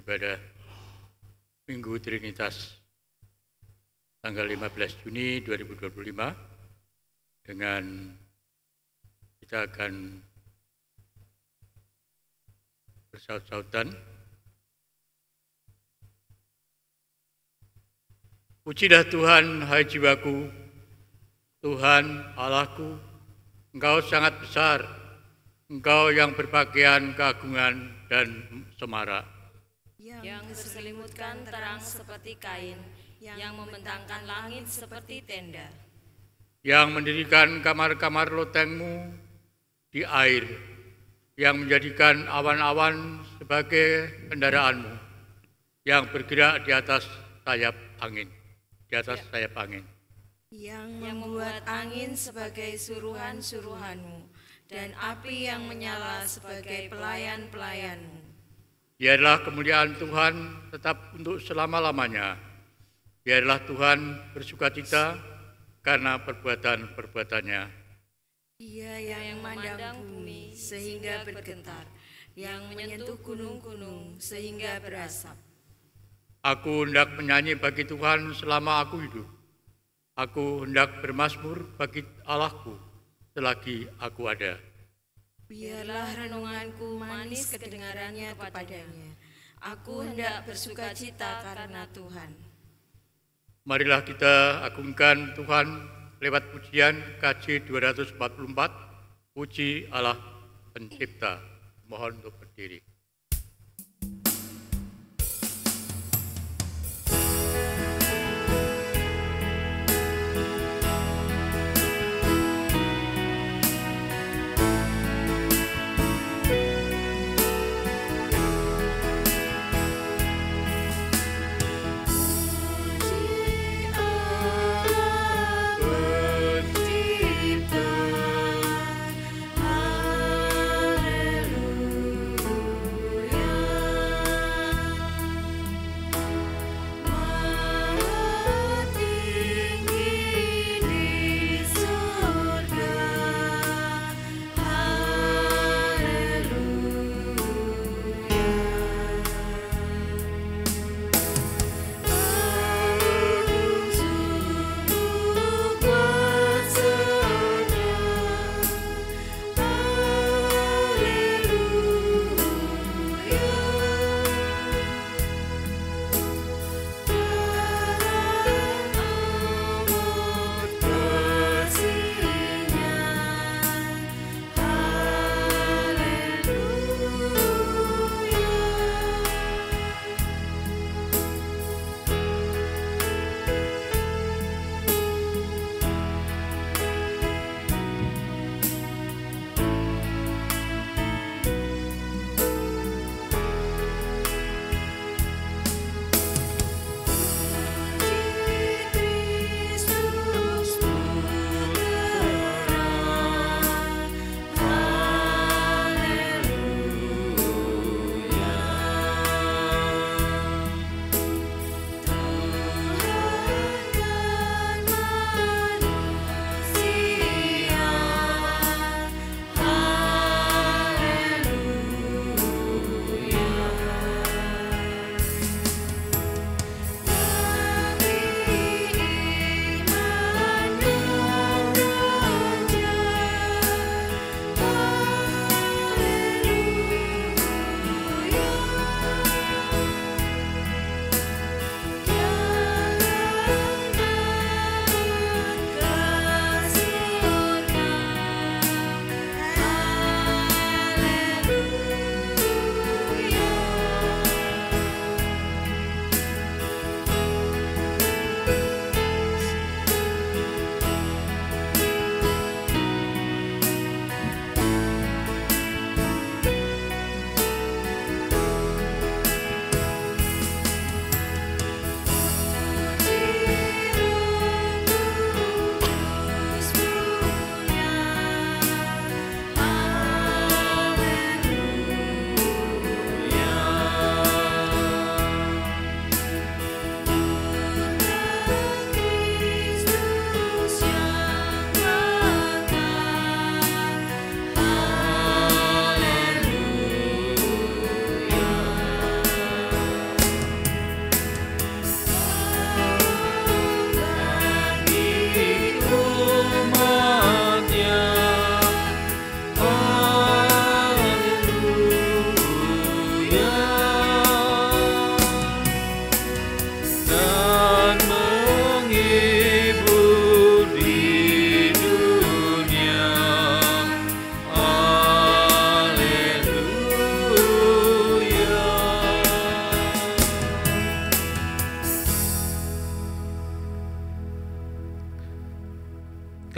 ibadah Minggu Trinitas tanggal 15 Juni 2025 dengan kita akan bersaut-sautan. Pujilah Tuhan, hai jiwaku, Tuhan Allahku, Engkau sangat besar, Engkau yang berpakaian keagungan dan semarak, yang berselimutkan terang seperti kain, yang membentangkan langit seperti tenda, yang mendirikan kamar-kamar lotengmu di air, yang menjadikan awan-awan sebagai kendaraanmu, yang bergerak di atas sayap angin, yang membuat angin sebagai suruhan-suruhanmu, dan api yang menyala sebagai pelayan-pelayanmu. Biarlah kemuliaan Tuhan tetap untuk selama-lamanya. Biarlah Tuhan bersukacita karena perbuatan-perbuatannya. Dia yang memandang bumi sehingga bergetar, yang menyentuh gunung-gunung sehingga berasap. Aku hendak menyanyi bagi Tuhan selama aku hidup. Aku hendak bermazmur bagi Allahku selagi aku ada. Biarlah renunganku manis kedengarannya kepadanya. Aku hendak bersukacita karena Tuhan. Marilah kita agungkan Tuhan lewat pujian KJ 244, Puji Allah Pencipta. Mohon untuk berdiri.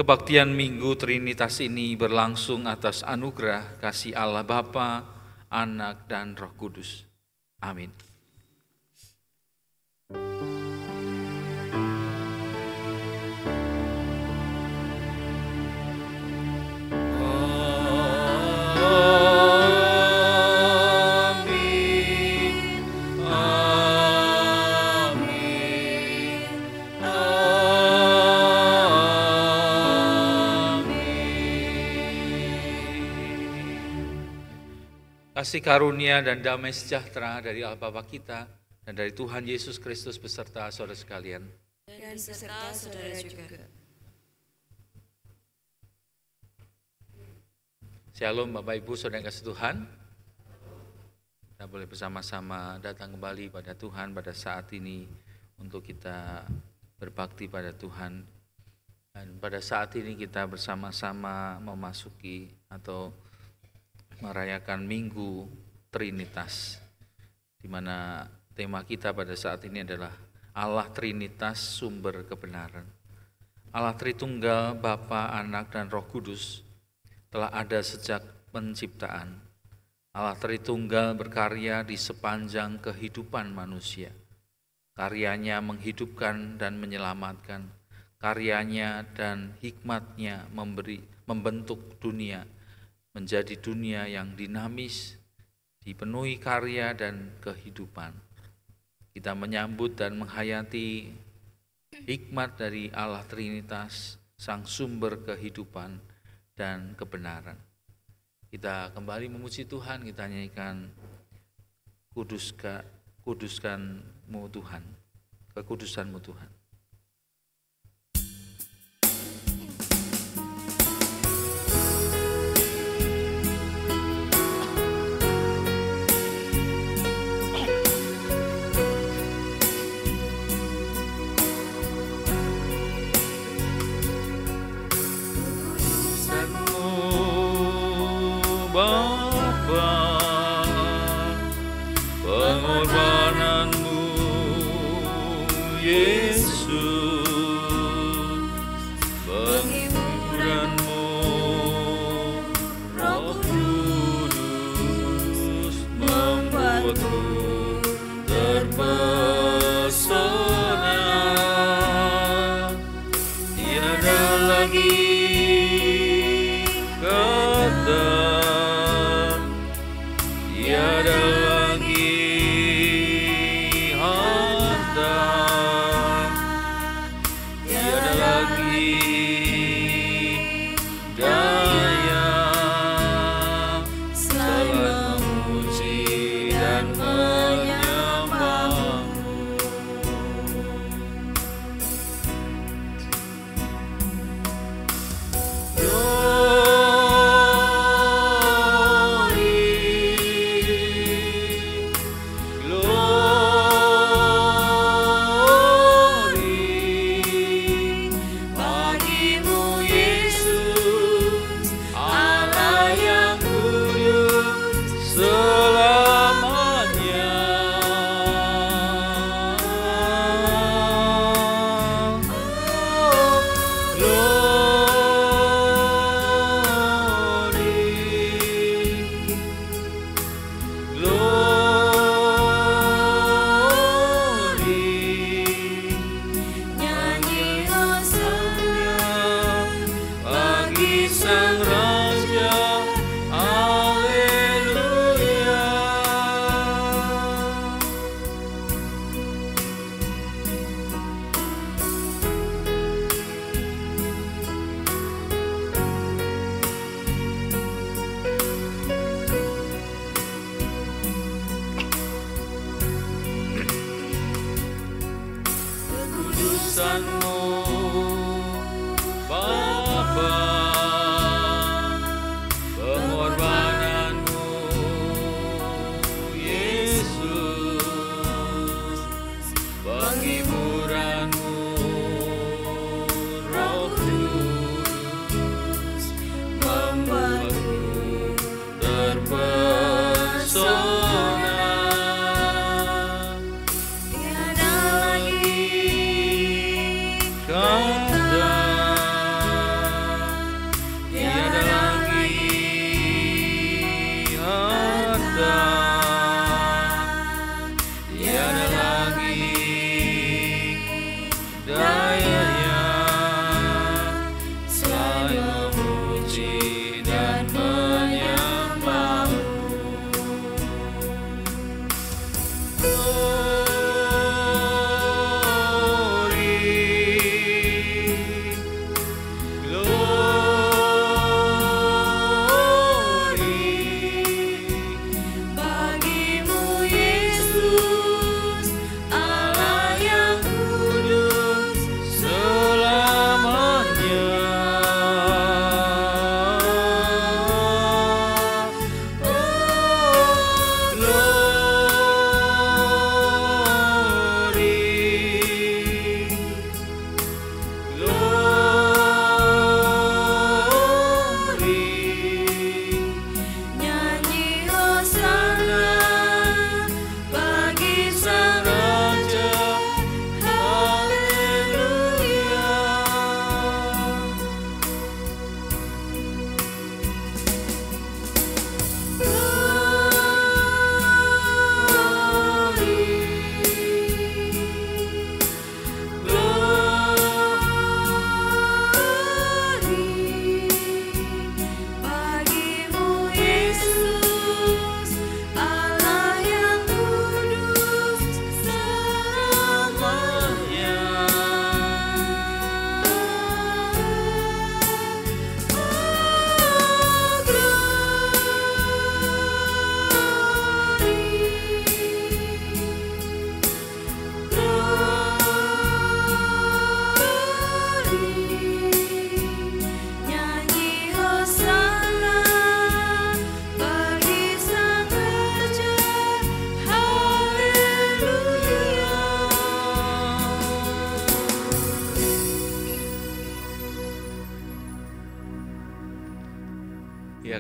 Kebaktian Minggu Trinitas ini berlangsung atas anugerah kasih Allah Bapa, Anak, dan Roh Kudus. Amin. Kasih karunia dan damai sejahtera dari Allah Bapa kita dan dari Tuhan Yesus Kristus beserta saudara sekalian. Dan beserta saudara juga. Shalom Bapak Ibu saudara yang kasih Tuhan. Kita boleh bersama-sama datang kembali pada Tuhan pada saat ini untuk kita berbakti pada Tuhan. Dan pada saat ini kita bersama-sama memasuki atau merayakan Minggu Trinitas, di mana tema kita pada saat ini adalah Allah Trinitas sumber kebenaran. Allah Tritunggal, Bapa, Anak, dan Roh Kudus telah ada sejak penciptaan. Allah Tritunggal berkarya di sepanjang kehidupan manusia. Karyanya menghidupkan dan menyelamatkan. Karyanya dan hikmatnya membentuk dunia menjadi dunia yang dinamis, dipenuhi karya dan kehidupan. Kita menyambut dan menghayati hikmat dari Allah Trinitas, Sang Sumber kehidupan dan kebenaran. Kita kembali memuji Tuhan, kita nyanyikan kuduskanmu Tuhan, kekudusanmu Tuhan.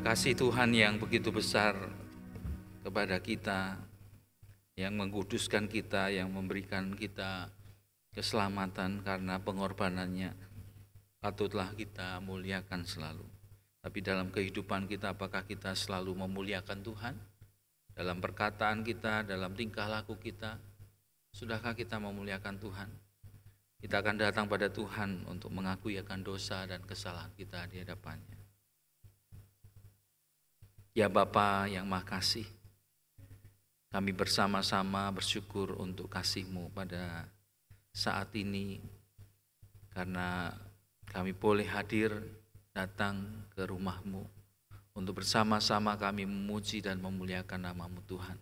kasih Tuhan yang begitu besar kepada kita, yang mengkuduskan kita, yang memberikan kita keselamatan karena pengorbanannya, patutlah kita muliakan selalu. Tapi dalam kehidupan kita, apakah kita selalu memuliakan Tuhan? Dalam perkataan kita, dalam tingkah laku kita, sudahkah kita memuliakan Tuhan? Kita akan datang pada Tuhan untuk mengakui akan dosa dan kesalahan kita di hadapannya. Ya Bapa yang Maha Kasih, kami bersama-sama bersyukur untuk kasih-Mu pada saat ini, karena kami boleh hadir datang ke rumah-Mu untuk bersama-sama kami memuji dan memuliakan nama-Mu Tuhan.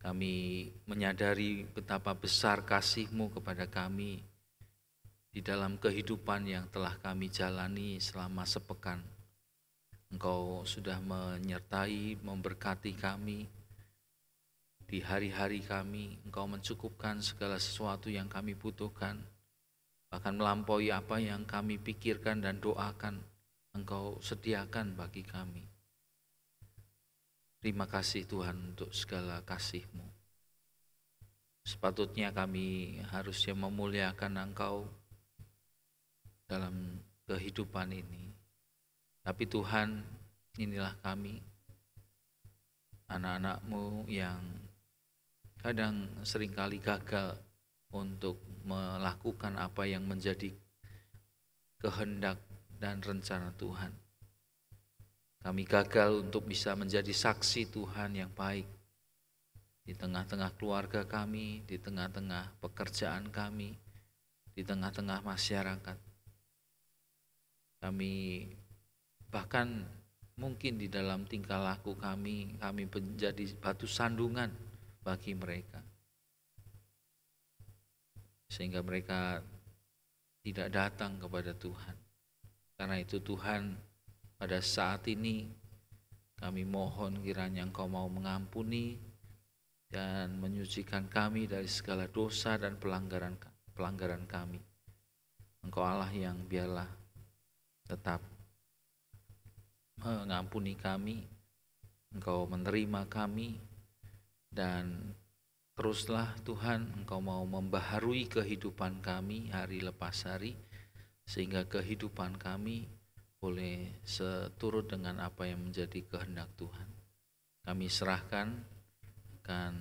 Kami menyadari betapa besar kasih-Mu kepada kami di dalam kehidupan yang telah kami jalani selama sepekan. Engkau sudah menyertai, memberkati kami di hari-hari kami. Engkau mencukupkan segala sesuatu yang kami butuhkan, bahkan melampaui apa yang kami pikirkan dan doakan. Engkau sediakan bagi kami. Terima kasih Tuhan untuk segala kasih-Mu. Sepatutnya kami harusnya memuliakan Engkau dalam kehidupan ini. Tapi Tuhan, inilah kami, anak-anak-Mu yang kadang seringkali gagal untuk melakukan apa yang menjadi kehendak dan rencana Tuhan. Kami gagal untuk bisa menjadi saksi Tuhan yang baik di tengah-tengah keluarga kami, di tengah-tengah pekerjaan kami, di tengah-tengah masyarakat. Kami bahkan mungkin di dalam tingkah laku kami menjadi batu sandungan bagi mereka, sehingga mereka tidak datang kepada Tuhan. Karena itu Tuhan, pada saat ini kami mohon kiranya Engkau mau mengampuni dan menyucikan kami dari segala dosa dan pelanggaran kami. Engkau Allah yang biarlah tetap mengampuni kami, Engkau menerima kami, dan teruslah Tuhan Engkau mau membaharui kehidupan kami hari lepas hari, sehingga kehidupan kami boleh seturut dengan apa yang menjadi kehendak Tuhan. Kami serahkan akan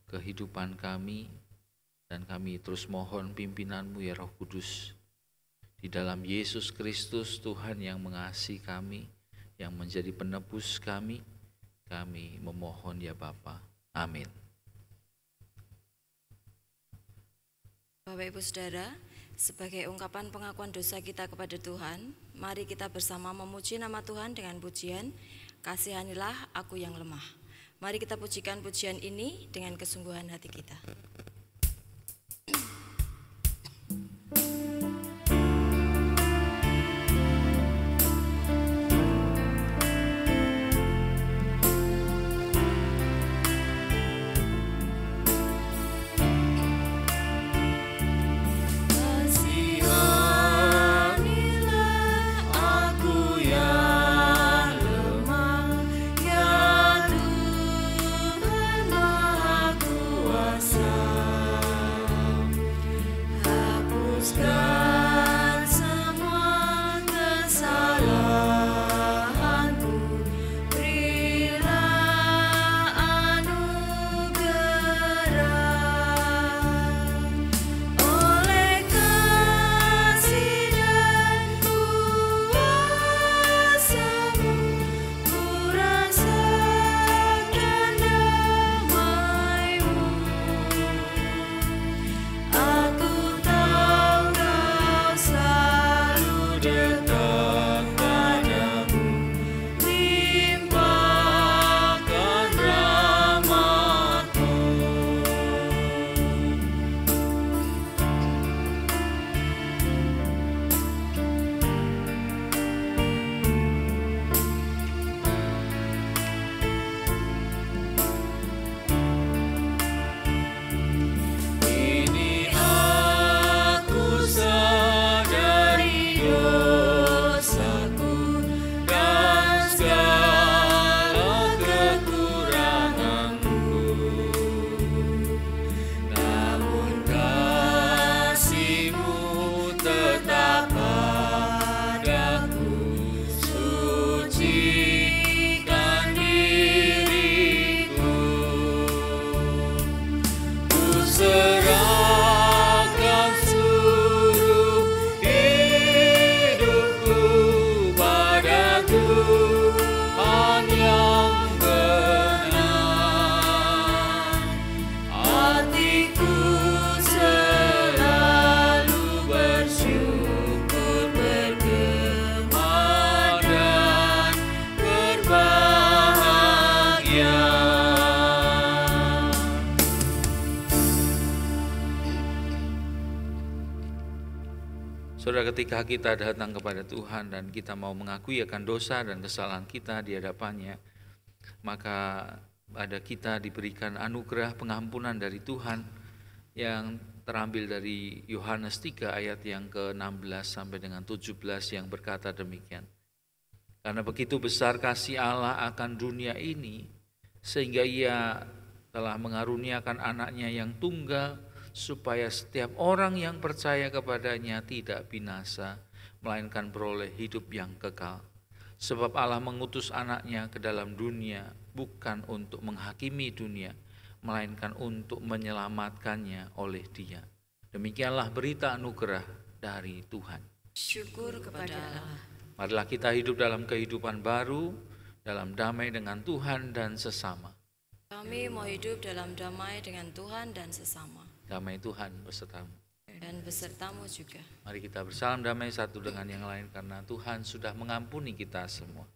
kehidupan kami, dan kami terus mohon pimpinan-Mu ya Roh Kudus. Di dalam Yesus Kristus Tuhan yang mengasihi kami, yang menjadi penebus kami memohon ya Bapa. Amin. Bapak Ibu Saudara, sebagai ungkapan pengakuan dosa kita kepada Tuhan, mari kita bersama memuji nama Tuhan dengan pujian Kasihanilah Aku Yang Lemah. Mari kita pujikan pujian ini dengan kesungguhan hati kita. Ya Tuhan Maha Kuasa. Saudara, ketika kita datang kepada Tuhan dan kita mau mengakui akan dosa dan kesalahan kita di hadapannya, maka pada kita diberikan anugerah pengampunan dari Tuhan yang terambil dari Yohanes 3 ayat yang ke-16 sampai dengan 17 yang berkata demikian. Karena begitu besar kasih Allah akan dunia ini, sehingga Ia telah mengaruniakan anaknya yang tunggal, supaya setiap orang yang percaya kepadanya tidak binasa, melainkan beroleh hidup yang kekal. Sebab Allah mengutus anaknya ke dalam dunia, bukan untuk menghakimi dunia, melainkan untuk menyelamatkannya oleh Dia. Demikianlah berita anugerah dari Tuhan. Syukur kepada Allah. Marilah kita hidup dalam kehidupan baru, dalam damai dengan Tuhan dan sesama. Kami mau hidup dalam damai dengan Tuhan dan sesama. Damai Tuhan besertamu. Dan besertamu juga. Mari kita bersalam damai satu dengan yang lain, karena Tuhan sudah mengampuni kita semua.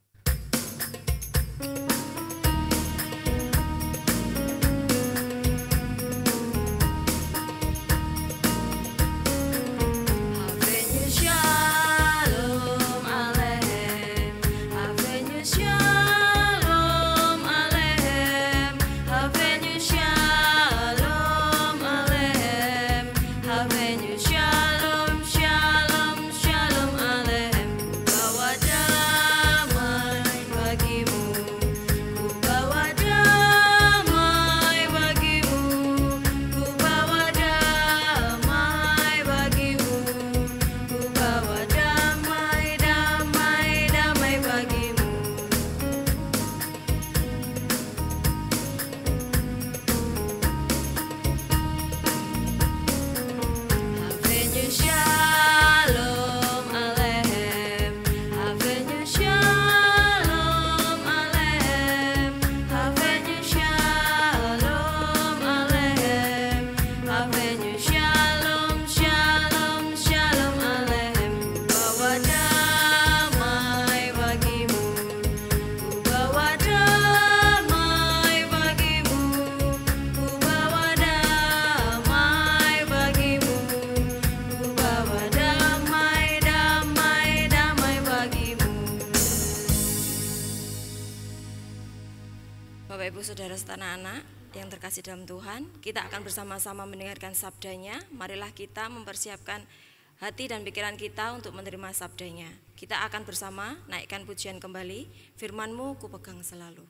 Saudara setanah anak yang terkasih dalam Tuhan, kita akan bersama-sama mendengarkan sabdanya. Marilah kita mempersiapkan hati dan pikiran kita untuk menerima sabdanya. Kita akan bersama naikkan pujian kembali, firman-Mu ku pegang selalu.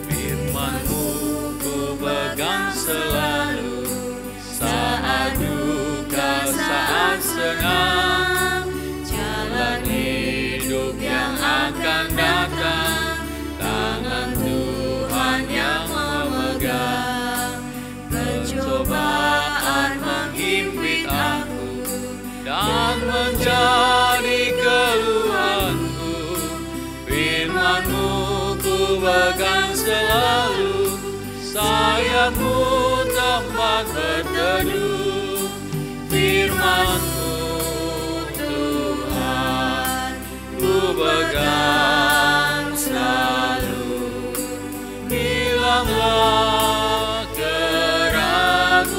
Firman-Mu ku pegang selalu, saat duka, saat senang, jalan hidup yang akan datang, tangan Tuhan yang memegang. Pencobaan menghimpit aku dan menjadi keluhanku, firman-Mu ku pegang selalu, sayapmu tempat berteduh. Firman-Mu Tuhan ku pegang selalu, hilanglah keraguanku.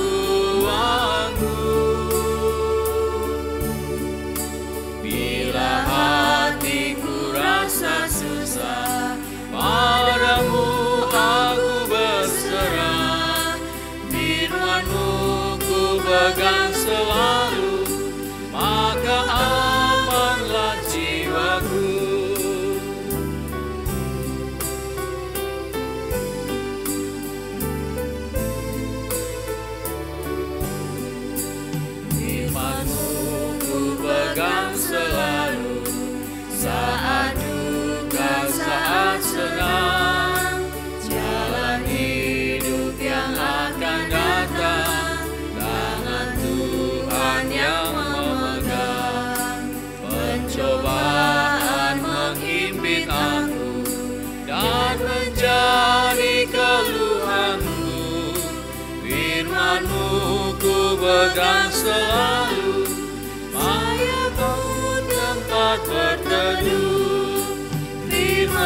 Bila hatiku rasa susah, padamu aku berserah. Firman-Mu ku pegang selalu, maka amanlah jiwaku. Firman-Mu ku pegang selalu, saat duka, saat senang, jalan hidup yang akan datang, tangan Tuhan yang memegang. Pencobaan menghimpit aku dan menjadi keluhanku, firman-Mu ku pegang selalu, sayapmu tempat berteduh. Firman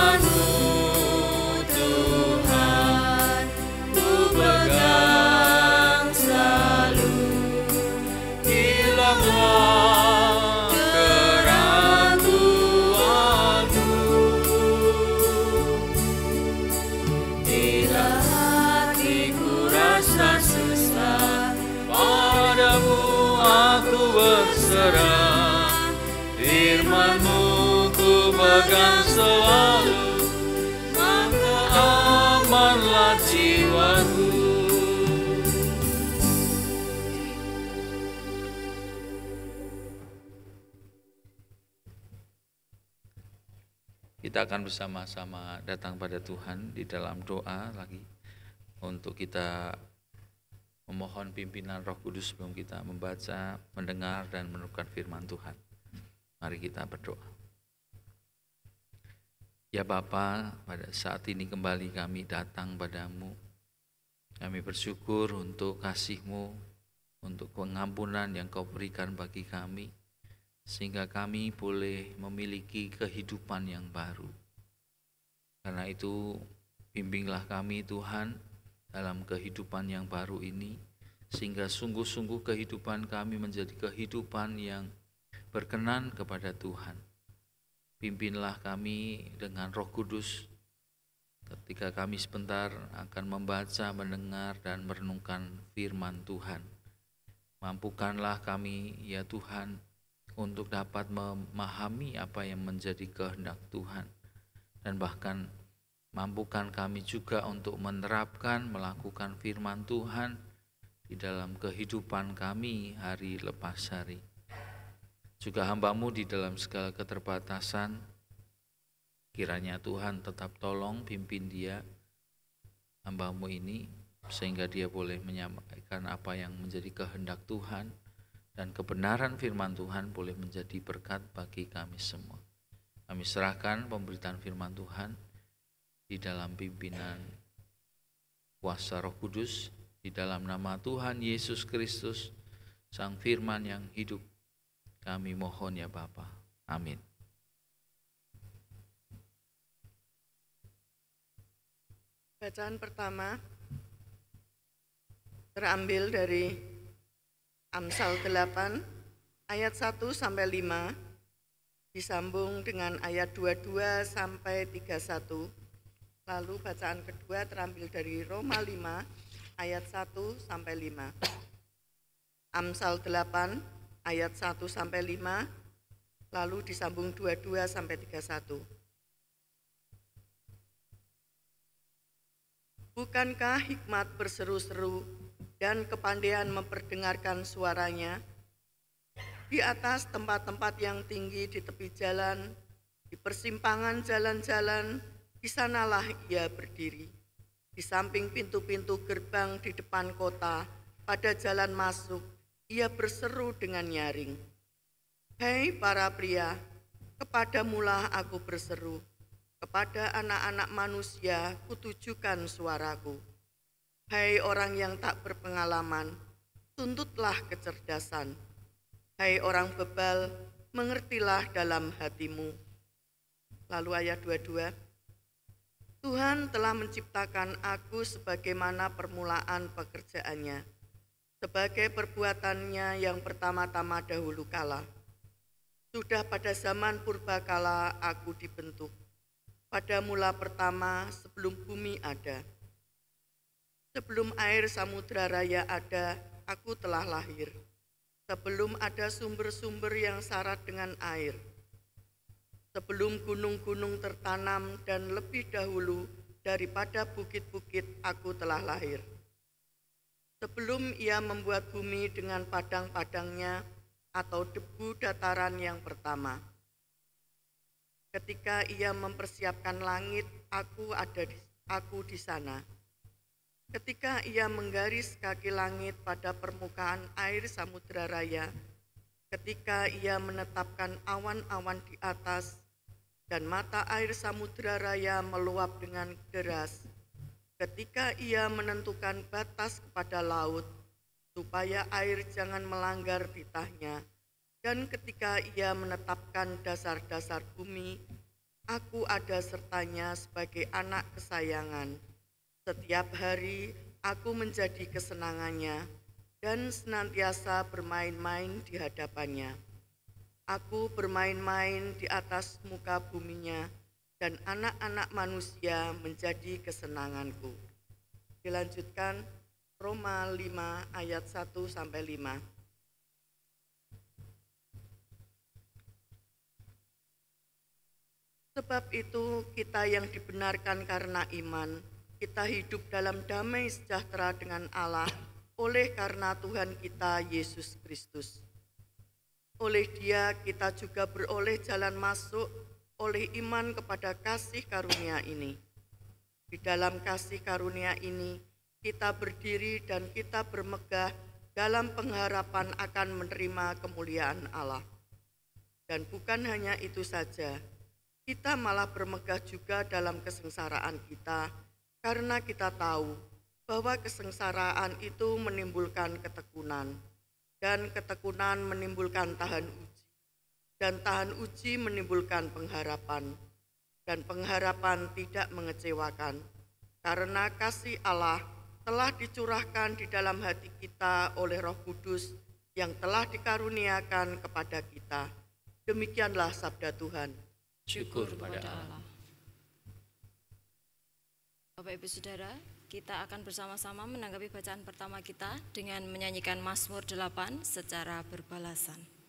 berserah, firman-Mu ku pegang selalu, maka amanlah jiwaku. Kita akan bersama-sama datang pada Tuhan di dalam doa lagi untuk kita memohon pimpinan Roh Kudus sebelum kita membaca, mendengar, dan merenungkan firman Tuhan. Mari kita berdoa. Ya Bapa, pada saat ini kembali kami datang padamu. Kami bersyukur untuk kasih-Mu, untuk pengampunan yang Kau berikan bagi kami, sehingga kami boleh memiliki kehidupan yang baru. Karena itu, bimbinglah kami Tuhan dalam kehidupan yang baru ini, sehingga sungguh-sungguh kehidupan kami menjadi kehidupan yang berkenan kepada Tuhan. Pimpinlah kami dengan Roh Kudus ketika kami sebentar akan membaca, mendengar, dan merenungkan firman Tuhan. Mampukanlah kami, ya Tuhan, untuk dapat memahami apa yang menjadi kehendak Tuhan, dan bahkan mampukan kami juga untuk menerapkan, melakukan firman Tuhan di dalam kehidupan kami hari lepas hari. Juga hamba-Mu di dalam segala keterbatasan, kiranya Tuhan tetap tolong pimpin dia, hamba-Mu ini, sehingga dia boleh menyampaikan apa yang menjadi kehendak Tuhan, dan kebenaran firman Tuhan boleh menjadi berkat bagi kami semua. Kami serahkan pemberitaan firman Tuhan di dalam pimpinan kuasa Roh Kudus, di dalam nama Tuhan Yesus Kristus, Sang Firman yang hidup. Kami mohon ya Bapa. Amin. Bacaan pertama terambil dari Amsal 8 ayat 1 sampai 5 disambung dengan ayat 22 sampai 31. Lalu bacaan kedua terambil dari Roma 5 ayat 1 sampai 5. Amsal 8 ayat 1 sampai 5 lalu disambung 22 sampai 31. Bukankah hikmat berseru-seru dan kepandaian memperdengarkan suaranya? Di atas tempat-tempat yang tinggi di tepi jalan, di persimpangan jalan-jalan, di sanalah ia berdiri. Di samping pintu-pintu gerbang di depan kota, pada jalan masuk, ia berseru dengan nyaring. Hai para pria, kepadamulah aku berseru, kepada anak-anak manusia kutujukan suaraku. Hai orang yang tak berpengalaman, tuntutlah kecerdasan. Hai orang bebal, mengertilah dalam hatimu. Lalu ayat 22. Tuhan telah menciptakan aku sebagaimana permulaan pekerjaannya, sebagai perbuatannya yang pertama-tama dahulu kala. Sudah pada zaman purbakala aku dibentuk, pada mula pertama sebelum bumi ada. Sebelum air samudra raya ada, aku telah lahir. Sebelum ada sumber-sumber yang syarat dengan air. Sebelum gunung-gunung tertanam dan lebih dahulu daripada bukit-bukit aku telah lahir. Sebelum ia membuat bumi dengan padang-padangnya atau debu dataran yang pertama. Ketika ia mempersiapkan langit, aku di sana. Ketika ia menggaris kaki langit pada permukaan air samudra raya, ketika ia menetapkan awan-awan di atas, dan mata air samudra raya meluap dengan deras, ketika ia menentukan batas kepada laut, supaya air jangan melanggar titahnya, dan ketika ia menetapkan dasar-dasar bumi, aku ada sertanya sebagai anak kesayangan. Setiap hari aku menjadi kesenangannya dan senantiasa bermain-main di hadapannya. Aku bermain-main di atas muka buminya dan anak-anak manusia menjadi kesenanganku. Dilanjutkan Roma 5 ayat 1 sampai 5. Sebab itu kita yang dibenarkan karena iman, kita hidup dalam damai sejahtera dengan Allah oleh karena Tuhan kita Yesus Kristus. Oleh Dia kita juga beroleh jalan masuk oleh iman kepada kasih karunia ini. Di dalam kasih karunia ini kita berdiri dan kita bermegah dalam pengharapan akan menerima kemuliaan Allah. Dan bukan hanya itu saja, kita malah bermegah juga dalam kesengsaraan kita, karena kita tahu bahwa kesengsaraan itu menimbulkan ketekunan, dan ketekunan menimbulkan tahan uji, dan tahan uji menimbulkan pengharapan, dan pengharapan tidak mengecewakan, karena kasih Allah telah dicurahkan di dalam hati kita oleh Roh Kudus yang telah dikaruniakan kepada kita. Demikianlah sabda Tuhan. Syukur kepada Allah. Bapak Ibu Saudara, kita akan bersama-sama menanggapi bacaan pertama kita dengan menyanyikan Mazmur 8 secara berbalasan.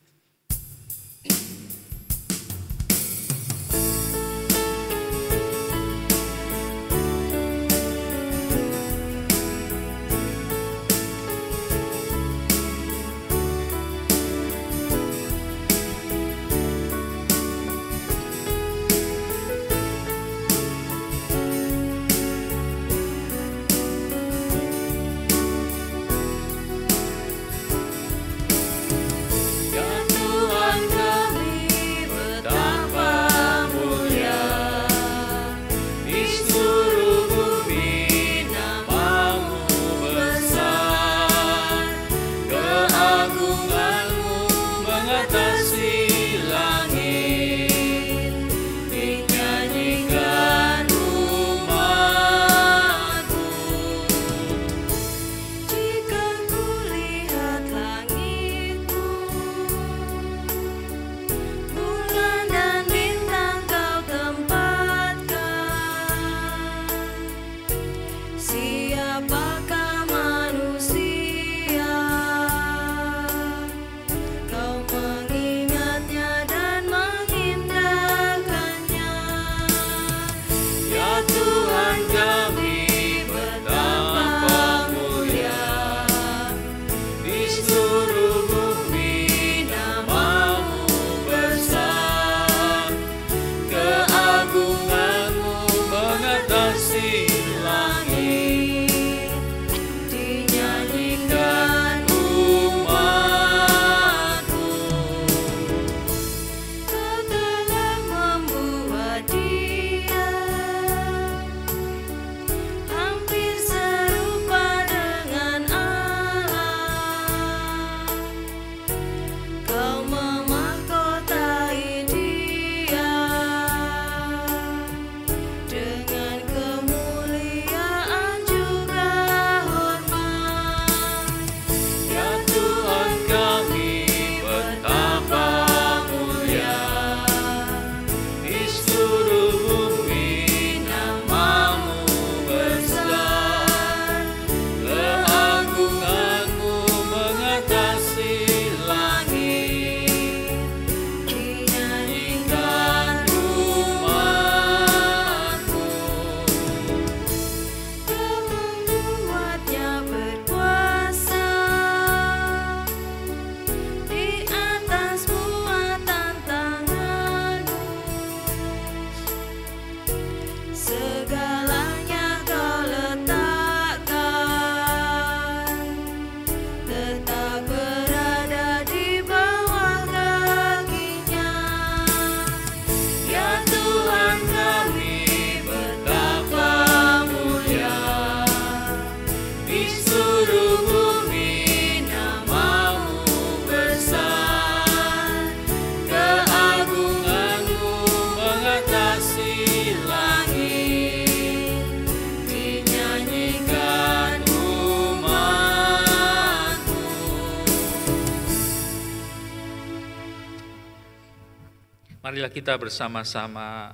Marilah kita bersama-sama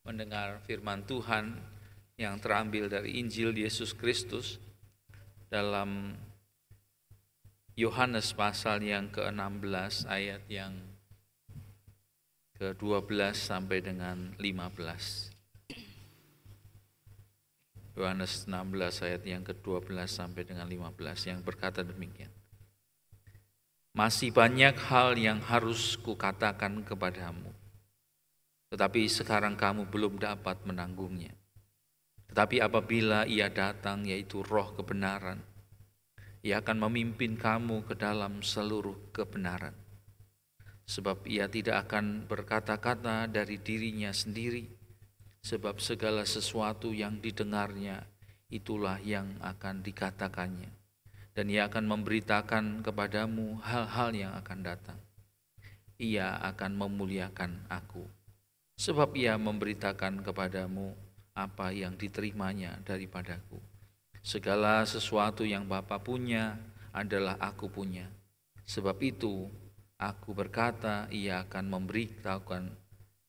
mendengar firman Tuhan yang terambil dari Injil Yesus Kristus dalam Yohanes pasal yang ke-16 ayat yang ke-12 sampai dengan 15. Yohanes 16 ayat yang ke-12 sampai dengan 15 yang berkata demikian. Masih banyak hal yang harus kukatakan kepadamu, tetapi sekarang kamu belum dapat menanggungnya. Tetapi apabila Ia datang, yaitu Roh kebenaran, Ia akan memimpin kamu ke dalam seluruh kebenaran. Sebab Ia tidak akan berkata-kata dari dirinya sendiri, sebab segala sesuatu yang didengarnya itulah yang akan dikatakannya. Dan Ia akan memberitakan kepadamu hal-hal yang akan datang. Ia akan memuliakan Aku, sebab Ia memberitakan kepadamu apa yang diterimanya daripadaku. Segala sesuatu yang Bapa punya adalah Aku punya. Sebab itu Aku berkata, Ia akan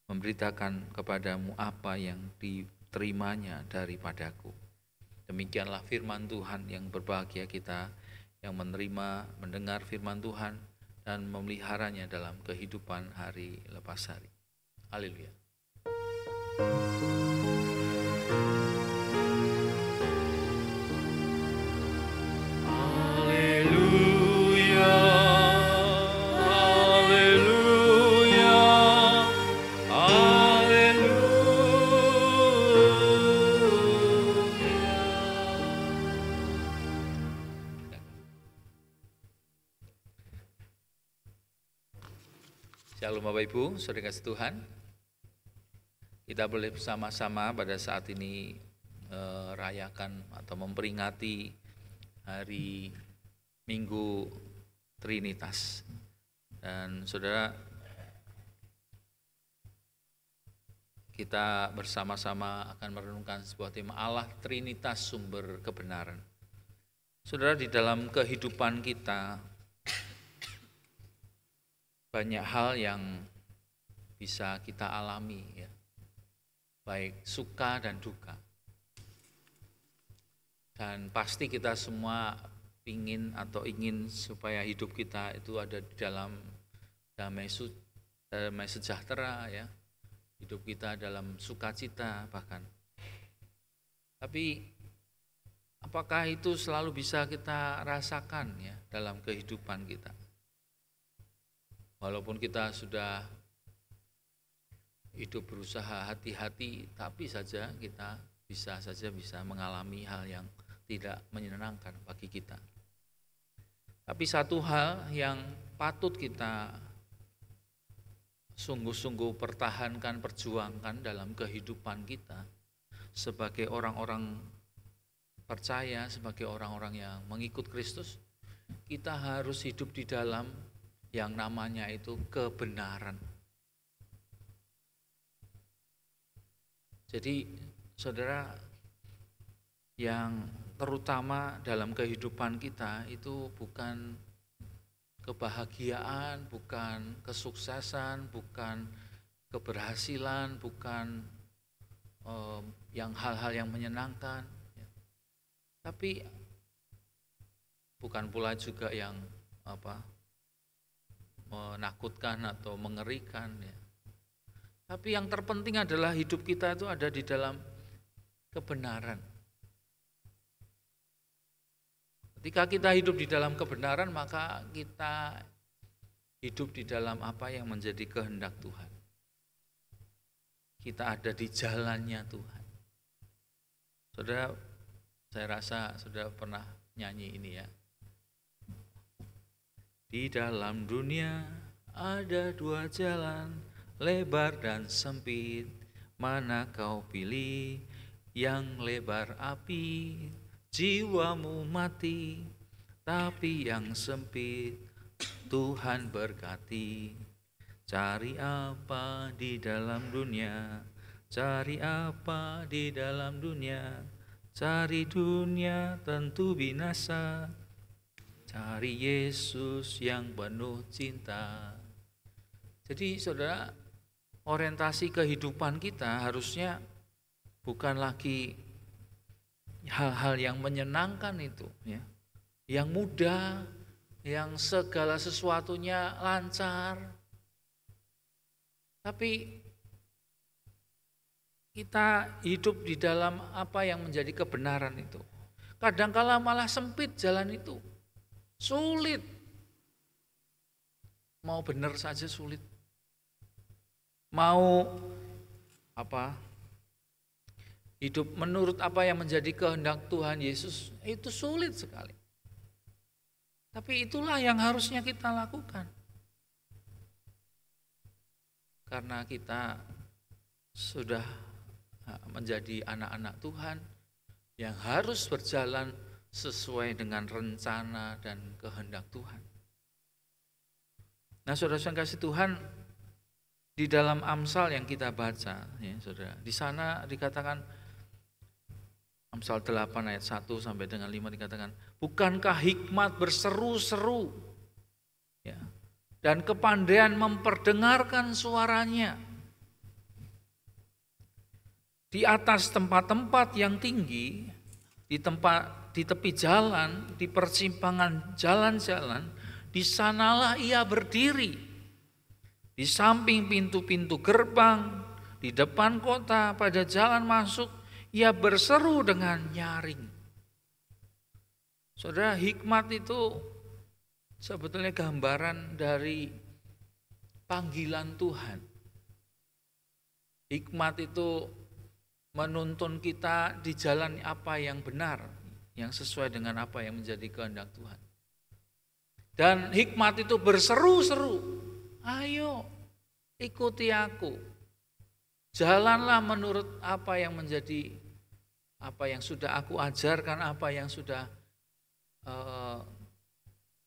memberitakan kepadamu apa yang diterimanya daripadaku. Demikianlah firman Tuhan. Yang berbahagia kita yang menerima, mendengar firman Tuhan dan memeliharanya dalam kehidupan hari lepas hari. Haleluya. Shalom Bapak Ibu, saudara kasih Tuhan. Kita boleh bersama-sama pada saat ini rayakan atau memperingati hari Minggu Trinitas. Dan saudara, kita bersama-sama akan merenungkan sebuah tema Allah Trinitas sumber kebenaran. Saudara, di dalam kehidupan kita banyak hal yang bisa kita alami, ya, baik suka dan duka. Dan pasti kita semua ingin supaya hidup kita itu ada di dalam damai sejahtera, ya. Hidup kita dalam sukacita bahkan. Tapi apakah itu selalu bisa kita rasakan, ya, dalam kehidupan kita? Walaupun kita sudah hidup berusaha hati-hati, tapi saja kita bisa mengalami hal yang tidak menyenangkan bagi kita. Tapi satu hal yang patut kita sungguh-sungguh pertahankan, perjuangkan dalam kehidupan kita sebagai orang-orang percaya, sebagai orang-orang yang mengikut Kristus, kita harus hidup di dalam yang namanya itu kebenaran. Jadi saudara, yang terutama dalam kehidupan kita itu bukan kebahagiaan, bukan kesuksesan, bukan keberhasilan, bukan yang hal-hal yang menyenangkan, tapi bukan pula juga yang menakutkan atau mengerikan, ya. Tapi yang terpenting adalah hidup kita itu ada di dalam kebenaran. Ketika kita hidup di dalam kebenaran, maka kita hidup di dalam apa yang menjadi kehendak Tuhan. Kita ada di jalannya Tuhan. Saudara, saya rasa saudara pernah nyanyi ini, ya. Di dalam dunia ada dua jalan, lebar dan sempit. Mana kau pilih? Yang lebar api, jiwamu mati. Tapi yang sempit, Tuhan berkati. Cari apa di dalam dunia? Cari apa di dalam dunia? Cari dunia tentu binasa. Cari Yesus yang penuh cinta. Jadi saudara, orientasi kehidupan kita harusnya bukan lagi hal-hal yang menyenangkan itu, ya, yang mudah, yang segala sesuatunya lancar. Tapi kita hidup di dalam apa yang menjadi kebenaran itu. Kadangkala malah sempit jalan itu. Sulit. Mau benar saja sulit. Mau hidup menurut apa yang menjadi kehendak Tuhan Yesus itu sulit sekali. Tapi itulah yang harusnya kita lakukan. Karena kita sudah menjadi anak-anak Tuhan yang harus berjalan sesuai dengan rencana dan kehendak Tuhan. Nah, saudara-saudara kasih Tuhan, di dalam Amsal yang kita baca, ya saudara, di sana dikatakan, Amsal 8 ayat 1 sampai dengan 5 dikatakan, bukankah hikmat berseru-seru, ya, dan kepandaian memperdengarkan suaranya di atas tempat-tempat yang tinggi, di tepi jalan, di persimpangan jalan-jalan, di sanalah ia berdiri, di samping pintu-pintu gerbang, di depan kota, pada jalan masuk, ia berseru dengan nyaring. Saudara, hikmat itu sebetulnya gambaran dari panggilan Tuhan. Hikmat itu menuntun kita di jalan apa yang benar, yang sesuai dengan apa yang menjadi kehendak Tuhan. Dan hikmat itu berseru-seru, ayo ikuti aku. Jalanlah menurut apa yang menjadi, apa yang sudah aku ajarkan, apa yang sudah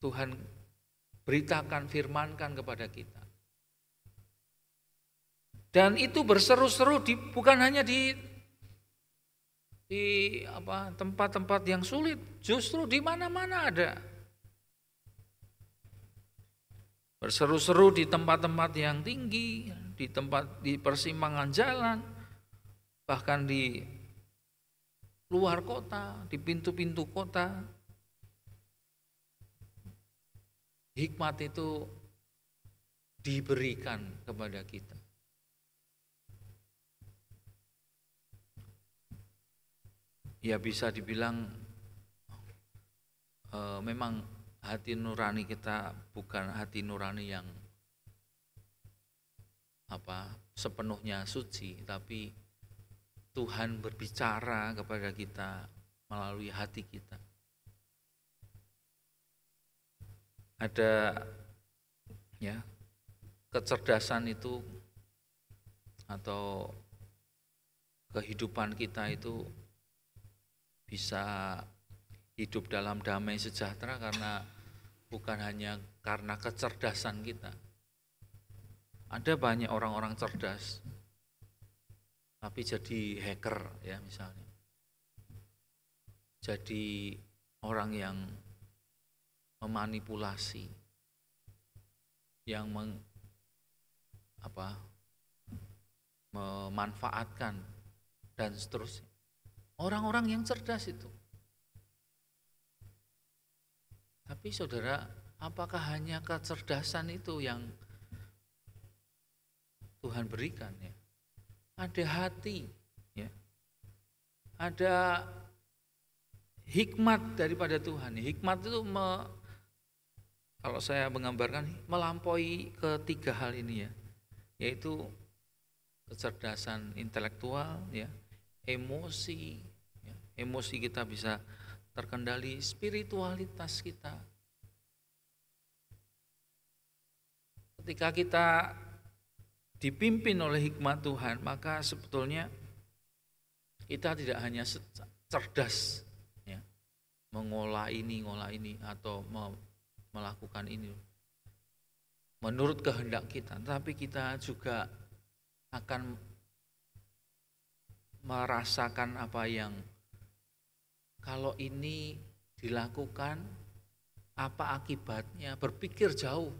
Tuhan beritakan, firmankan kepada kita. Dan itu berseru-seru bukan hanya di tempat-tempat yang sulit, justru di mana-mana ada. Berseru-seru di tempat-tempat yang tinggi, di persimpangan jalan, bahkan di luar kota, di pintu-pintu kota. Hikmat itu diberikan kepada kita. Ya bisa dibilang memang hati nurani kita bukan hati nurani yang sepenuhnya suci, tapi Tuhan berbicara kepada kita melalui hati kita. Ada ya kecerdasan itu atau kehidupan kita itu bisa hidup dalam damai sejahtera karena bukan hanya karena kecerdasan kita. Ada banyak orang-orang cerdas tapi jadi hacker ya misalnya. Jadi orang yang memanipulasi, yang memanfaatkan dan seterusnya. Orang-orang yang cerdas itu. Tapi saudara, apakah hanya kecerdasan itu yang Tuhan berikan ya? Ada hati, ya. Ada hikmat daripada Tuhan. Hikmat itu kalau saya menggambarkan melampaui ketiga hal ini ya, yaitu kecerdasan intelektual, ya, emosi, ya. Emosi kita bisa terkendali, spiritualitas kita. Ketika kita dipimpin oleh hikmat Tuhan, maka sebetulnya kita tidak hanya cerdas ya, mengolah ini atau melakukan ini menurut kehendak kita, tapi kita juga akan merasakan apa yang kalau ini dilakukan apa akibatnya, berpikir jauh.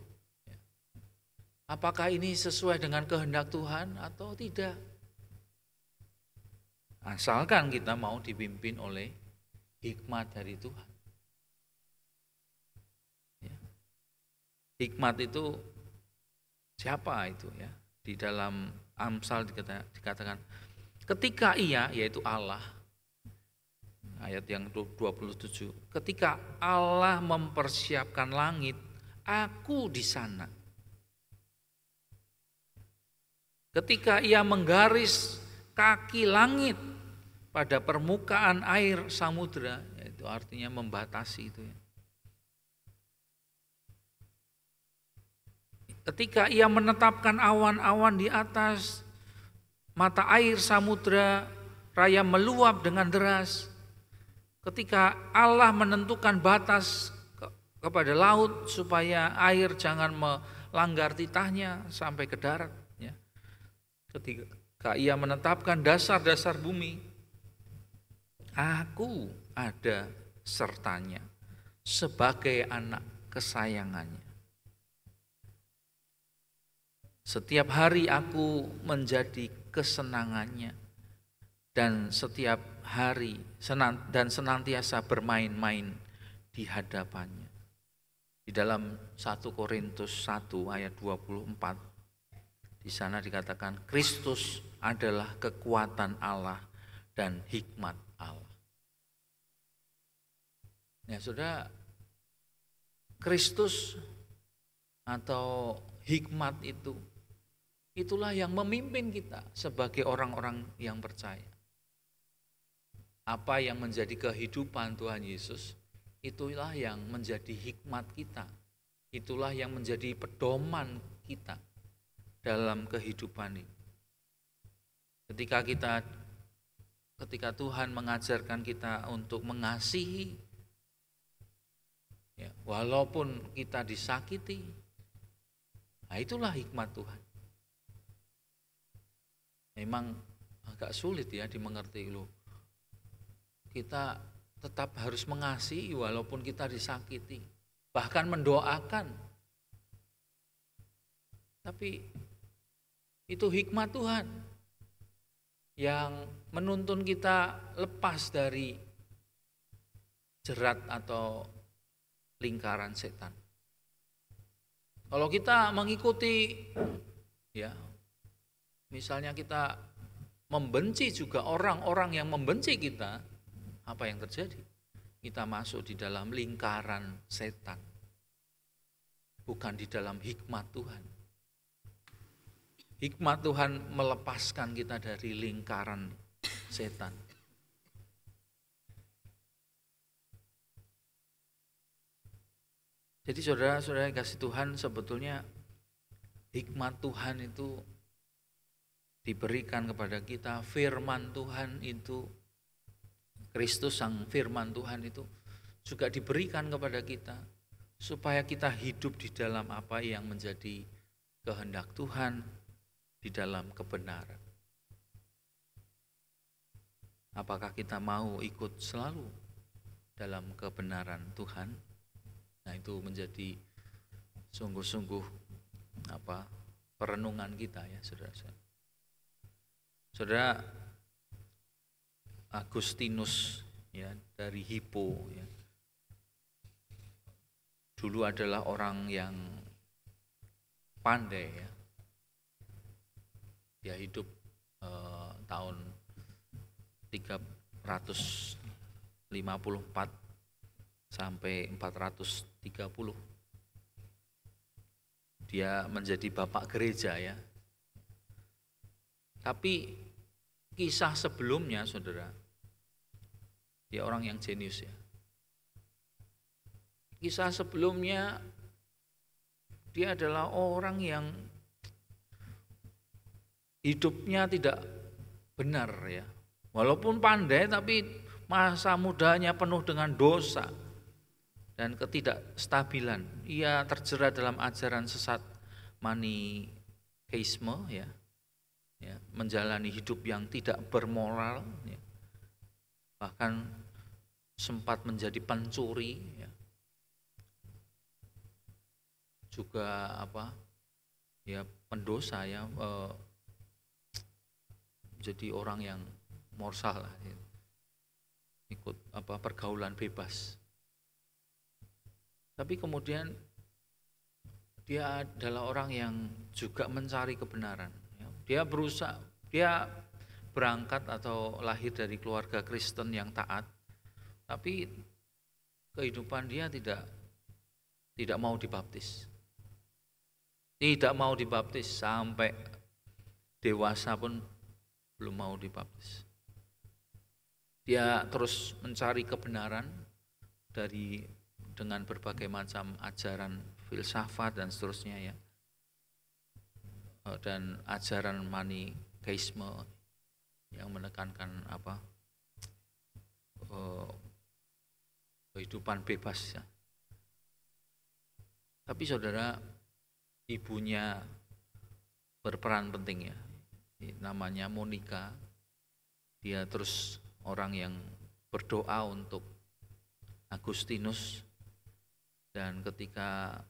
Apakah ini sesuai dengan kehendak Tuhan atau tidak? Asalkan kita mau dipimpin oleh hikmat dari Tuhan. Ya. Hikmat itu siapa itu ya? Di dalam Amsal dikatakan ketika ia, yaitu Allah, ayat yang 27, ketika Allah mempersiapkan langit, aku di sana. Ketika ia menggaris kaki langit pada permukaan air samudra, itu artinya membatasi itu ya. Ketika ia menetapkan awan-awan di atas mata air samudra raya meluap dengan deras. Ketika Allah menentukan batas kepada laut supaya air jangan melanggar titahnya sampai ke darat. Ya. Ketika ia menetapkan dasar-dasar bumi, aku ada sertanya sebagai anak kesayangannya. Setiap hari aku menjadi kesenangannya dan setiap hari dan senantiasa bermain-main di hadapannya. Di dalam 1 Korintus 1 ayat 24, di sana dikatakan Kristus adalah kekuatan Allah dan hikmat Allah. Ya, Saudara, Kristus atau hikmat itulah yang memimpin kita sebagai orang-orang yang percaya. Apa yang menjadi kehidupan Tuhan Yesus, itulah yang menjadi hikmat kita. Itulah yang menjadi pedoman kita dalam kehidupan ini. Ketika Tuhan mengajarkan kita untuk mengasihi, ya, walaupun kita disakiti, nah itulah hikmat Tuhan. Memang agak sulit ya dimengerti loh. Kita tetap harus mengasihi walaupun kita disakiti, bahkan mendoakan. Tapi itu hikmat Tuhan yang menuntun kita lepas dari jerat atau lingkaran setan. Kalau kita mengikuti, ya, misalnya kita membenci juga orang-orang yang membenci kita, apa yang terjadi? Kita masuk di dalam lingkaran setan, bukan di dalam hikmat Tuhan. Hikmat Tuhan melepaskan kita dari lingkaran setan. Jadi saudara-saudara yang kasih Tuhan, sebetulnya hikmat Tuhan itu diberikan kepada kita, firman Tuhan itu, Kristus sang firman Tuhan itu juga diberikan kepada kita supaya kita hidup di dalam apa yang menjadi kehendak Tuhan, di dalam kebenaran. Apakah kita mau ikut selalu dalam kebenaran Tuhan? Nah, itu menjadi sungguh-sungguh perenungan kita ya, saudara-saudara. Saudara Agustinus ya dari Hippo ya, dulu adalah orang yang pandai ya. Dia hidup tahun 354 sampai 430. Dia menjadi bapak gereja ya. Tapi kisah sebelumnya, saudara, dia orang yang jenius ya. Kisah sebelumnya dia adalah orang yang hidupnya tidak benar ya. Walaupun pandai tapi masa mudanya penuh dengan dosa dan ketidakstabilan. Ia terjerat dalam ajaran sesat manikeisme ya. Ya, menjalani hidup yang tidak bermoral ya. Bahkan sempat menjadi pencuri ya. Juga pendosa ya, jadi orang yang morsal lah ya. Ikut pergaulan bebas. Tapi kemudian dia adalah orang yang juga mencari kebenaran. Dia berusaha, dia berangkat atau lahir dari keluarga Kristen yang taat, tapi kehidupan dia tidak mau dibaptis. Tidak mau dibaptis sampai dewasa pun belum mau dibaptis. Dia terus mencari kebenaran dengan berbagai macam ajaran filsafat dan seterusnya ya. Dan ajaran manikeisme yang menekankan kehidupan bebas ya. Tapi saudara, ibunya berperan penting ya. Namanya Monica. Dia terus orang yang berdoa untuk Agustinus, dan ketika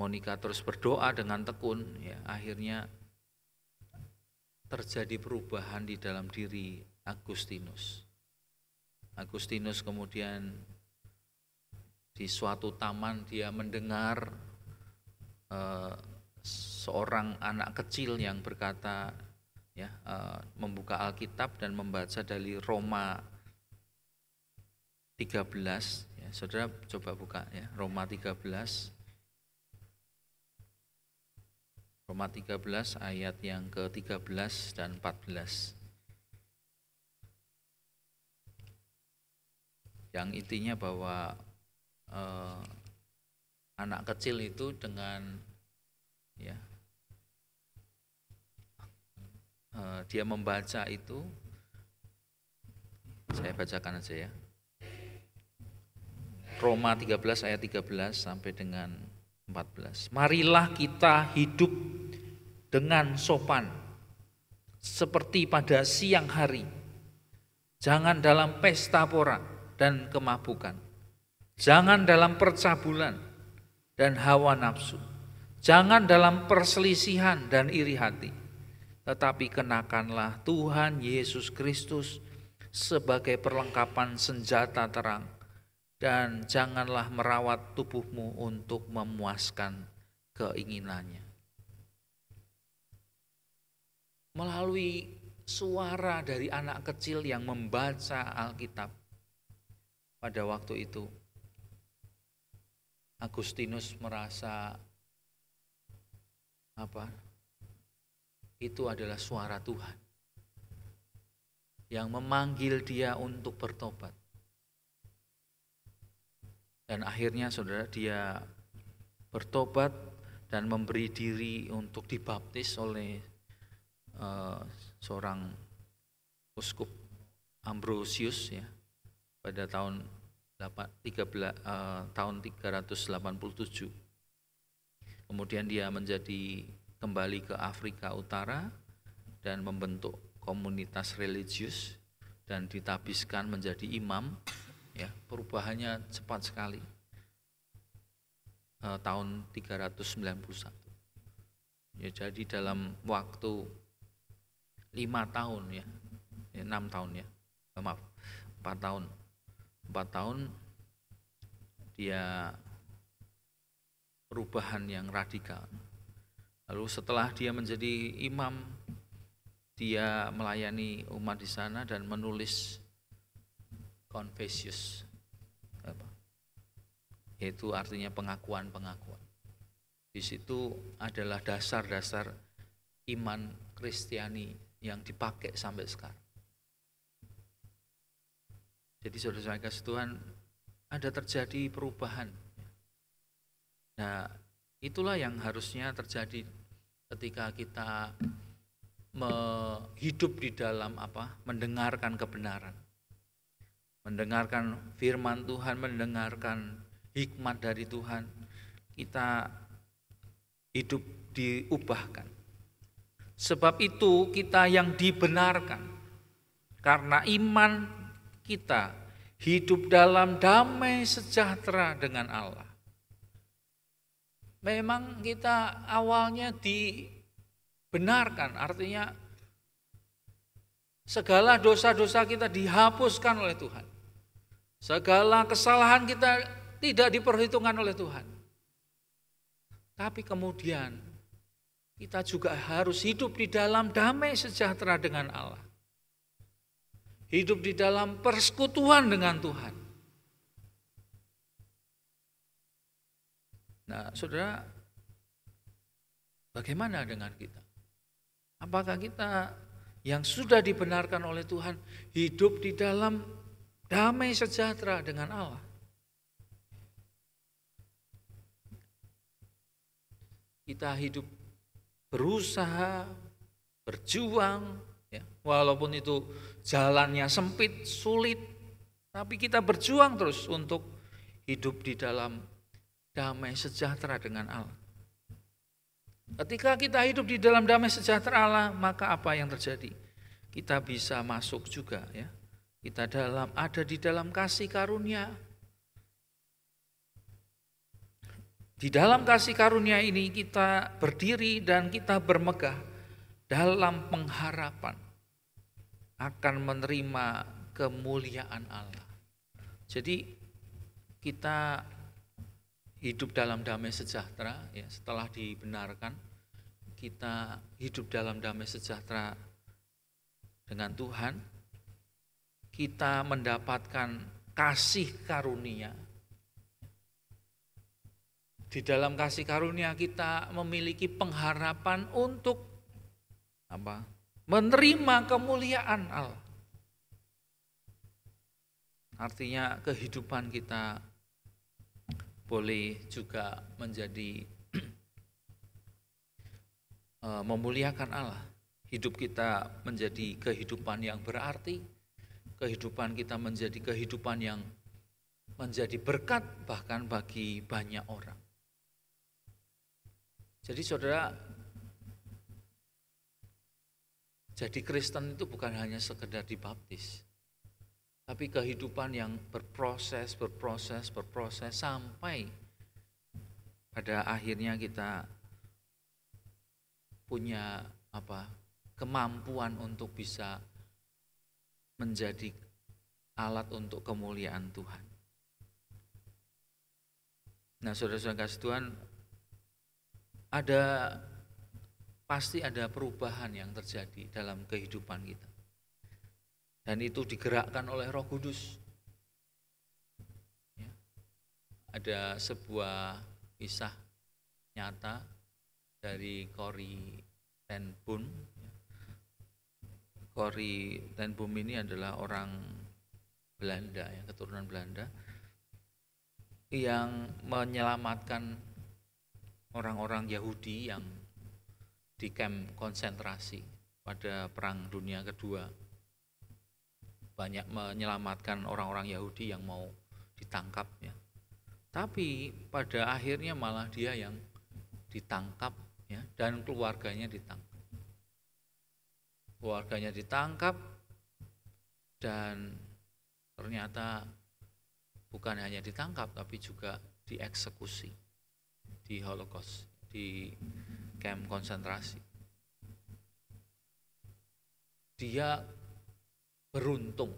Monica terus berdoa dengan tekun ya, akhirnya terjadi perubahan di dalam diri Agustinus. Agustinus kemudian di suatu taman dia mendengar seorang anak kecil yang berkata ya, membuka Alkitab dan membaca dari Roma 13 ya. Saudara coba buka ya, Roma 13 ayat yang ke-13 dan 14. Yang intinya bahwa anak kecil itu dengan ya dia membaca itu, saya bacakan aja ya. Roma 13 ayat 13 sampai dengan 14. Marilah kita hidup dengan sopan seperti pada siang hari. Jangan dalam pesta pora dan kemabukan. Jangan dalam percabulan dan hawa nafsu. Jangan dalam perselisihan dan iri hati. Tetapi kenakanlah Tuhan Yesus Kristus sebagai perlengkapan senjata terang, dan janganlah merawat tubuhmu untuk memuaskan keinginannya. Melalui suara dari anak kecil yang membaca Alkitab, pada waktu itu Agustinus merasa itu adalah suara Tuhan yang memanggil dia untuk bertobat. Dan akhirnya saudara, dia bertobat dan memberi diri untuk dibaptis oleh seorang uskup Ambrosius ya, pada tahun 387. Kemudian dia kembali ke Afrika Utara dan membentuk komunitas religius dan ditabiskan menjadi imam ya. Perubahannya cepat sekali. Tahun 391 ya, jadi dalam waktu 5 tahun ya, 6 tahun ya, 4 tahun dia perubahan yang radikal. Lalu setelah dia menjadi imam, dia melayani umat di sana dan menulis Confessius, yaitu artinya pengakuan-pengakuan. Di situ adalah dasar-dasar iman Kristiani yang dipakai sampai sekarang. Jadi saudara-saudara kasih Tuhan, ada terjadi perubahan. Nah, itulah yang harusnya terjadi ketika kita hidup di dalam mendengarkan kebenaran, mendengarkan firman Tuhan, mendengarkan hikmat dari Tuhan. Kita hidup diubahkan. Sebab itu kita yang dibenarkan karena iman kita hidup dalam damai sejahtera dengan Allah. Memang kita awalnya dibenarkan, artinya segala dosa-dosa kita dihapuskan oleh Tuhan. Segala kesalahan kita tidak diperhitungkan oleh Tuhan. Tapi kemudian kita juga harus hidup di dalam damai sejahtera dengan Allah. Hidup di dalam persekutuan dengan Tuhan. Nah, saudara, bagaimana dengan kita? Apakah kita yang sudah dibenarkan oleh Tuhan hidup di dalam damai sejahtera dengan Allah? Kita hidup berusaha, berjuang, ya, walaupun itu jalannya sempit, sulit, tapi kita berjuang terus untuk hidup di dalam damai sejahtera dengan Allah. Ketika kita hidup di dalam damai sejahtera Allah, maka apa yang terjadi? Kita bisa masuk juga, ya. Kita ada di dalam kasih karunia. Di dalam kasih karunia ini kita berdiri dan kita bermegah dalam pengharapan akan menerima kemuliaan Allah. Jadi kita hidup dalam damai sejahtera, ya, setelah dibenarkan, kita hidup dalam damai sejahtera dengan Tuhan, kita mendapatkan kasih karunia. Di dalam kasih karunia kita memiliki pengharapan untuk apa? Menerima kemuliaan Allah. Artinya kehidupan kita boleh juga menjadi memuliakan Allah. Hidup kita menjadi kehidupan yang berarti, kehidupan kita menjadi kehidupan yang menjadi berkat bahkan bagi banyak orang. Jadi saudara, jadi Kristen itu bukan hanya sekedar dibaptis, tapi kehidupan yang berproses sampai pada akhirnya kita punya kemampuan untuk bisa menjadi alat untuk kemuliaan Tuhan. Nah, saudara-saudara kasih Tuhan, pasti ada perubahan yang terjadi dalam kehidupan kita. Dan itu digerakkan oleh Roh Kudus. Ya. Ada sebuah kisah nyata dari Corrie ten Boom. Corrie ten Boom ini adalah orang Belanda, ya, keturunan Belanda, yang menyelamatkan orang-orang Yahudi yang di kamp konsentrasi pada Perang Dunia Kedua. Banyak menyelamatkan orang-orang Yahudi yang mau ditangkap, ya. Tapi pada akhirnya malah dia yang ditangkap, ya, dan keluarganya ditangkap. Keluarganya ditangkap dan ternyata bukan hanya ditangkap tapi juga dieksekusi di Holocaust, di kamp konsentrasi. Dia beruntung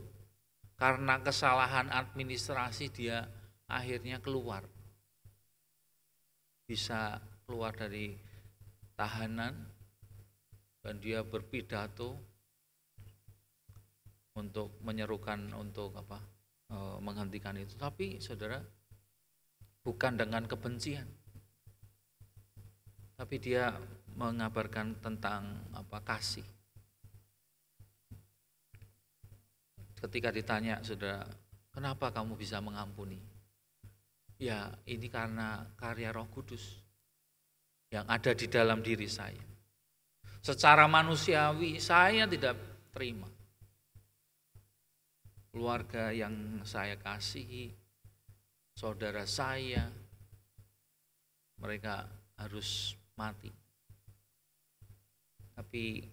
karena kesalahan administrasi, dia akhirnya bisa keluar dari tahanan, dan dia berpidato untuk menyerukan untuk menghentikan itu. Tapi saudara, bukan dengan kebencian, tapi dia mengabarkan tentang kasih. Ketika ditanya, saudara, kenapa kamu bisa mengampuni? Ya, ini karena karya Roh Kudus yang ada di dalam diri saya. Secara manusiawi saya tidak terima. Keluarga yang saya kasihi, saudara saya, mereka harus mati. Tapi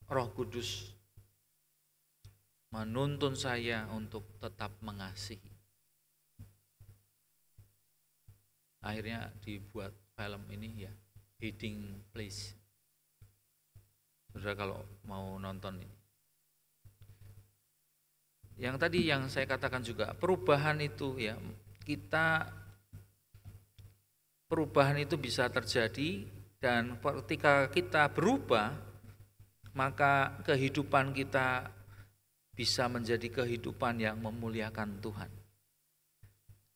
Roh Kudus menuntun saya untuk tetap mengasihi. Akhirnya dibuat film ini, ya, Hiding Place. Saudara kalau mau nonton ini. Yang tadi yang saya katakan juga, perubahan itu, ya, kita perubahan itu bisa terjadi, dan ketika kita berubah, maka kehidupan kita bisa menjadi kehidupan yang memuliakan Tuhan.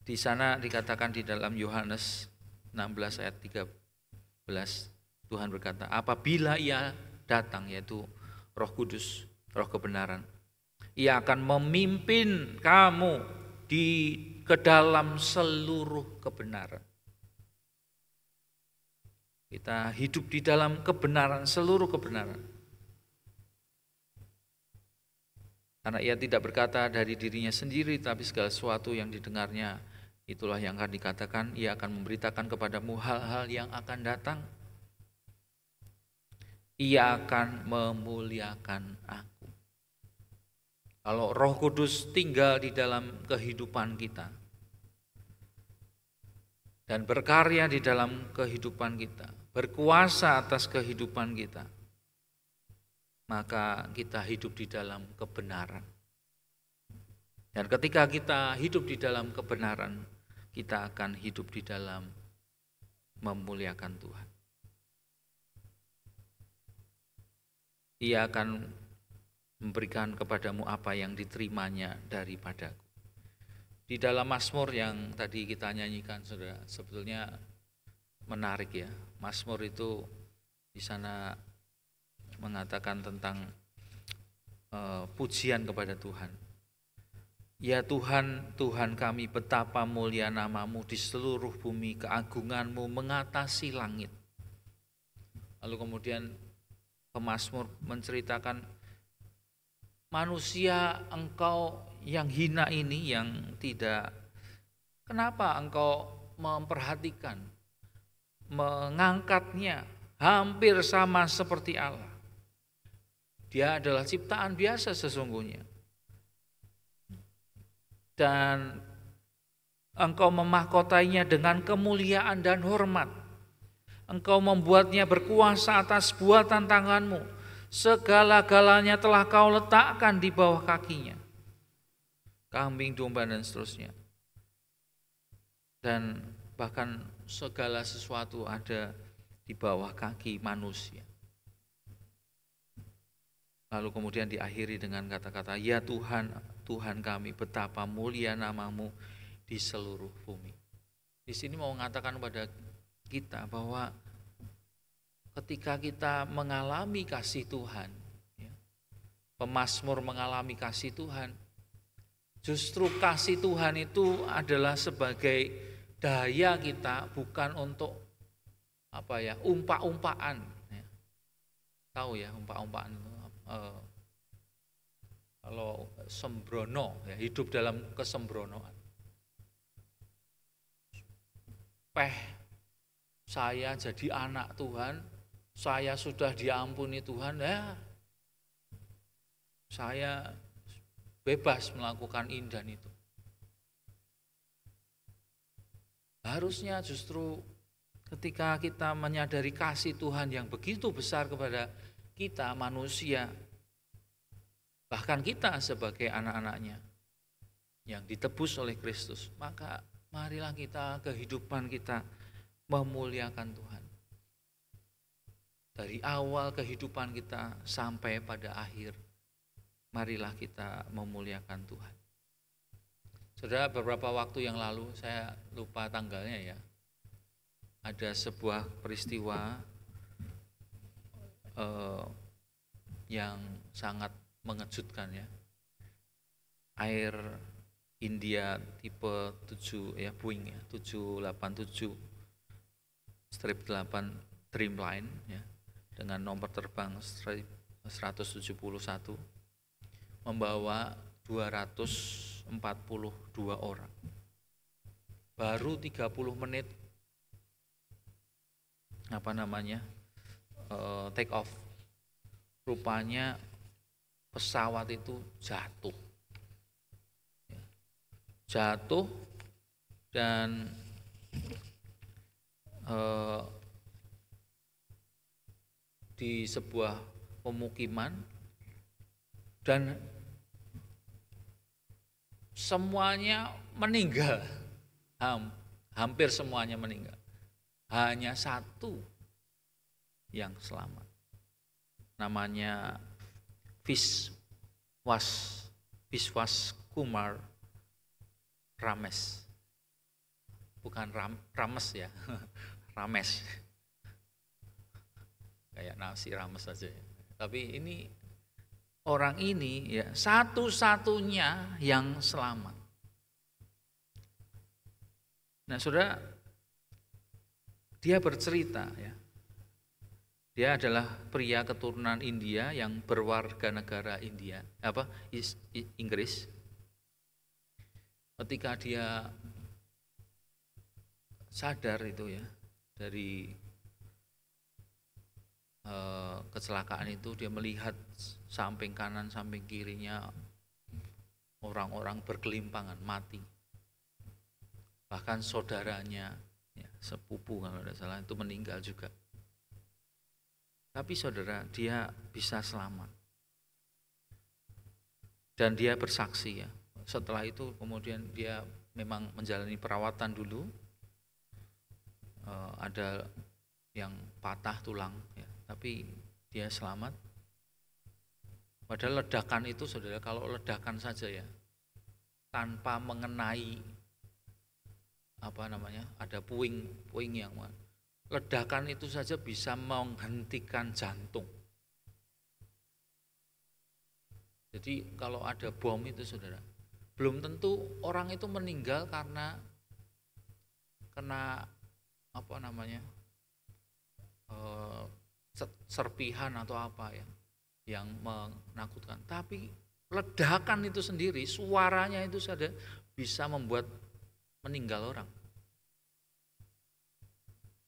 Di sana dikatakan di dalam Yohanes 16 ayat 13, Tuhan berkata, apabila Ia datang, yaitu Roh Kudus, Roh kebenaran, Ia akan memimpin kamu ke dalam seluruh kebenaran. Kita hidup di dalam kebenaran, seluruh kebenaran. Karena Ia tidak berkata dari dirinya sendiri, tapi segala sesuatu yang didengarnya, itulah yang akan dikatakan. Ia akan memberitakan kepadamu hal-hal yang akan datang. Ia akan memuliakan Aku. Kalau Roh Kudus tinggal di dalam kehidupan kita dan berkarya di dalam kehidupan kita, berkuasa atas kehidupan kita, maka kita hidup di dalam kebenaran. Dan ketika kita hidup di dalam kebenaran, kita akan hidup di dalam memuliakan Tuhan. Ia akan memberikan kepadamu apa yang diterimanya daripadaku. Di dalam Mazmur yang tadi kita nyanyikan, saudara, sebetulnya menarik ya. Mazmur itu di sana mengatakan tentang pujian kepada Tuhan. Ya Tuhan, Tuhan kami, betapa mulia nama-Mu di seluruh bumi, keagungan-Mu mengatasi langit. Lalu kemudian pemazmur menceritakan, manusia engkau yang hina ini, yang tidak, kenapa engkau memperhatikan, mengangkatnya hampir sama seperti Allah. Dia adalah ciptaan biasa sesungguhnya. Dan engkau memahkotainya dengan kemuliaan dan hormat. Engkau membuatnya berkuasa atas buatan tanganmu. Segala-galanya telah kau letakkan di bawah kakinya. Kambing, domba, dan seterusnya. Dan bahkan segala sesuatu ada di bawah kaki manusia. Lalu kemudian diakhiri dengan kata-kata, ya Tuhan, Tuhan kami, betapa mulia nama-Mu di seluruh bumi. Di sini mau mengatakan kepada kita bahwa ketika kita mengalami kasih Tuhan, ya, pemazmur mengalami kasih Tuhan, justru kasih Tuhan itu adalah sebagai daya kita, bukan untuk umpak-umpaan. Ya. Tahu ya umpak-umpaan itu? Kalau sembrono, ya, hidup dalam kesembronoan. Saya jadi anak Tuhan, saya sudah diampuni Tuhan, ya saya bebas melakukan ini dan itu. Harusnya justru ketika kita menyadari kasih Tuhan yang begitu besar kepada kita manusia, bahkan kita sebagai anak-anaknya yang ditebus oleh Kristus, maka marilah kita, kehidupan kita memuliakan Tuhan. Dari awal kehidupan kita sampai pada akhir, marilah kita memuliakan Tuhan. Saudara, beberapa waktu yang lalu, saya lupa tanggalnya ya, ada sebuah peristiwa yang sangat mengejutkan ya. Air India tipe 7 ya, Boeing ya, 787 strip 8 Dreamliner ya, dengan nomor terbang 171 membawa 242 orang. Baru 30 menit take off, rupanya pesawat itu jatuh dan di sebuah pemukiman, dan semuanya meninggal, hampir semuanya meninggal. hanya satu yang selamat. Namanya Viswas Kumar Rames. Bukan Rames ya, Rames. Kayak nasi rames saja ya. Tapi ini orang ini ya satu-satunya yang selamat. Nah, Saudara, dia bercerita ya. Dia adalah pria keturunan India yang berwarga negara Inggris. Ketika dia sadar itu ya dari kecelakaan itu, dia melihat samping kanan samping kirinya orang-orang bergelimpangan mati. Bahkan saudaranya ya, sepupu kalau tidak salah itu meninggal juga. Tapi saudara, dia bisa selamat. Dan dia bersaksi ya. Setelah itu kemudian dia memang menjalani perawatan dulu. Ada yang patah tulang ya, tapi dia selamat. Padahal ledakan itu saudara, kalau ledakan saja ya, tanpa mengenai ada puing yang ledakan itu saja bisa menghentikan jantung. Jadi kalau ada bom itu saudara, belum tentu orang itu meninggal karena kena serpihan atau apa ya yang menakutkan. Tapi ledakan itu sendiri, suaranya itu saja bisa membuat meninggal orang.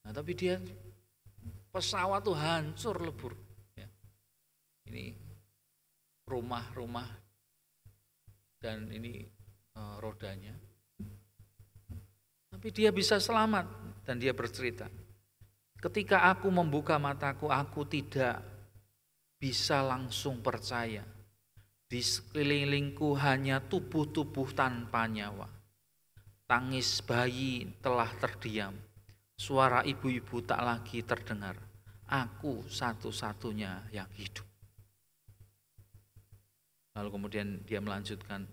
Nah, tapi dia pesawat tuh hancur lebur. Ya. Ini rumah dan ini rodanya. Tapi dia bisa selamat dan dia bercerita. Ketika aku membuka mataku, aku tidak bisa langsung percaya. Di sekelilingku hanya tubuh-tubuh tanpa nyawa. Tangis bayi telah terdiam. Suara ibu-ibu tak lagi terdengar. Aku satu-satunya yang hidup. Lalu kemudian dia melanjutkan,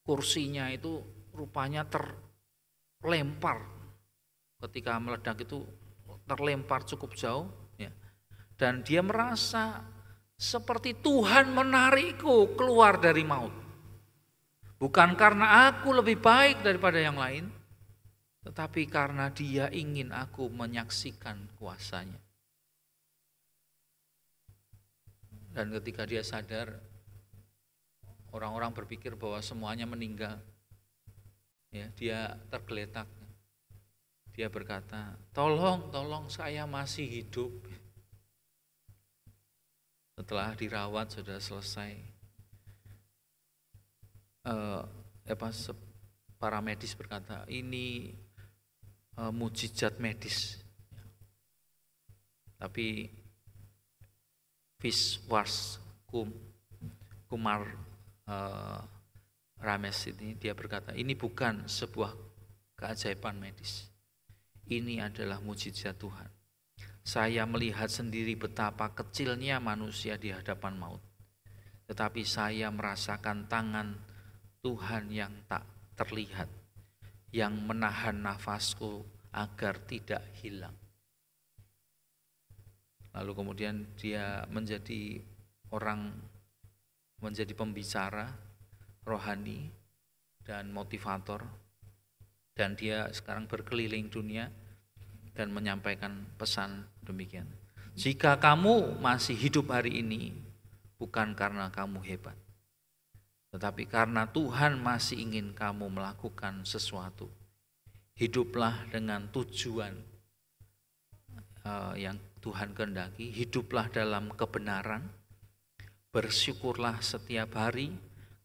kursinya itu rupanya terlempar. Ketika meledak itu terlempar cukup jauh ya. Dan dia merasa seperti Tuhan menarikku keluar dari maut. Bukan karena aku lebih baik daripada yang lain, tetapi karena Dia ingin aku menyaksikan kuasa-Nya. Dan ketika dia sadar, orang-orang berpikir bahwa semuanya meninggal. Ya, dia tergeletak. Dia berkata, tolong saya masih hidup. Setelah dirawat sudah selesai. Para medis berkata, ini mukjizat medis. Tapi Viswas Kumar Rames ini dia berkata, ini bukan sebuah keajaiban medis. Ini adalah mukjizat Tuhan. Saya melihat sendiri betapa kecilnya manusia di hadapan maut. Tetapi saya merasakan tangan Tuhan yang tak terlihat, yang menahan nafasku agar tidak hilang. Lalu kemudian dia menjadi pembicara rohani dan motivator, dan dia sekarang berkeliling dunia dan menyampaikan pesan demikian. Jika kamu masih hidup hari ini, bukan karena kamu hebat, tetapi karena Tuhan masih ingin kamu melakukan sesuatu. Hiduplah dengan tujuan yang Tuhan kehendaki, hiduplah dalam kebenaran, bersyukurlah setiap hari,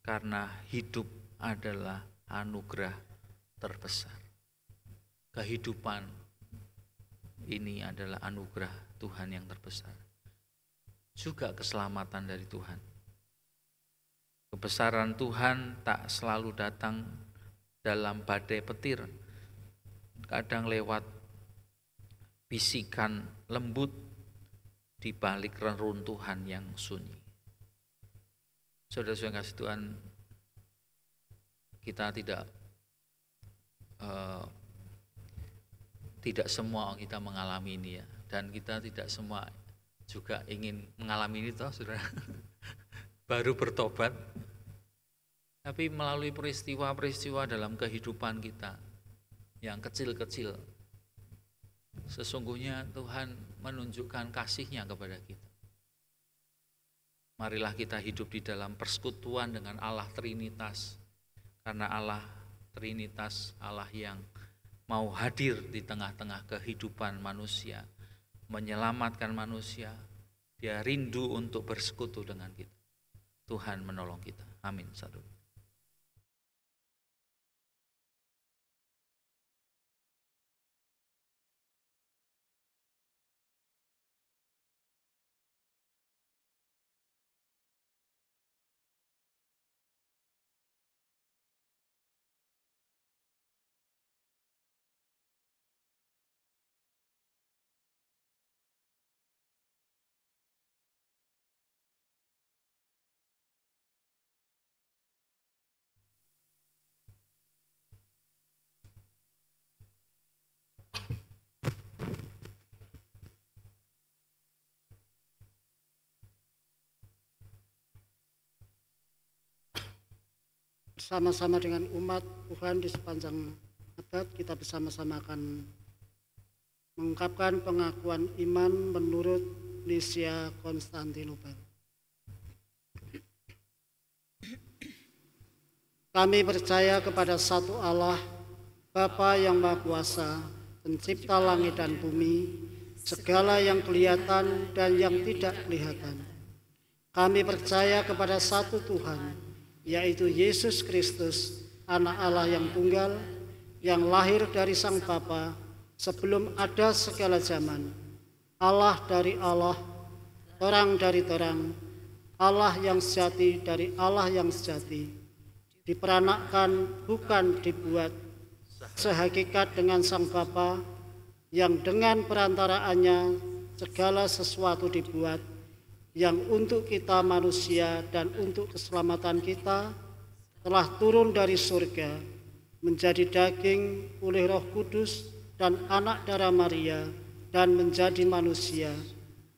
karena hidup adalah anugerah terbesar. Kehidupan ini adalah anugerah Tuhan yang terbesar. Juga keselamatan dari Tuhan. Kebesaran Tuhan tak selalu datang dalam badai petir, kadang lewat bisikan lembut di balik reruntuhan yang sunyi. Saudara-saudara kasih Tuhan, kita tidak semua kita mengalami ini ya, dan kita tidak semua juga ingin mengalami ini toh, saudara. Baru bertobat, tapi melalui peristiwa-peristiwa dalam kehidupan kita yang kecil-kecil, sesungguhnya Tuhan menunjukkan kasih-Nya kepada kita. Marilah kita hidup di dalam persekutuan dengan Allah Trinitas, karena Allah Trinitas, Allah yang mau hadir di tengah-tengah kehidupan manusia, menyelamatkan manusia. Dia rindu untuk bersekutu dengan kita. Tuhan menolong kita. Amin. Satu. Bersama-sama dengan umat Tuhan di sepanjang abad, kita bersama-sama akan mengungkapkan pengakuan iman menurut Nisia Konstantinopel. Kami percaya kepada satu Allah, Bapa yang Maha Kuasa, pencipta langit dan bumi, segala yang kelihatan dan yang tidak kelihatan. Kami percaya kepada satu Tuhan, yaitu Yesus Kristus, Anak Allah yang tunggal, yang lahir dari Sang Bapa sebelum ada segala zaman, Allah dari Allah, terang dari terang, Allah yang sejati dari Allah yang sejati, diperanakkan bukan dibuat, sehakikat dengan Sang Bapa, yang dengan perantaraannya segala sesuatu dibuat, yang untuk kita manusia dan untuk keselamatan kita telah turun dari surga, menjadi daging oleh Roh Kudus dan anak darah Maria, dan menjadi manusia,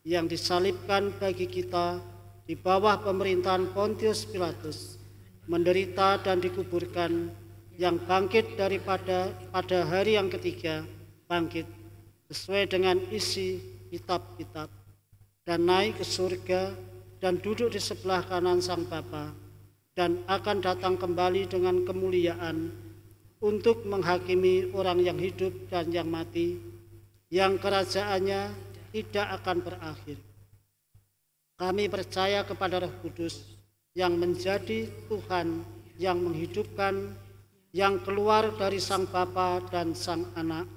yang disalibkan bagi kita di bawah pemerintahan Pontius Pilatus, menderita dan dikuburkan, yang bangkit pada hari yang ketiga, bangkit sesuai dengan isi kitab-kitab, dan naik ke surga dan duduk di sebelah kanan Sang Bapa, dan akan datang kembali dengan kemuliaan untuk menghakimi orang yang hidup dan yang mati, yang kerajaannya tidak akan berakhir. Kami percaya kepada Roh Kudus yang menjadi Tuhan, yang menghidupkan, yang keluar dari Sang Bapa dan Sang Anak,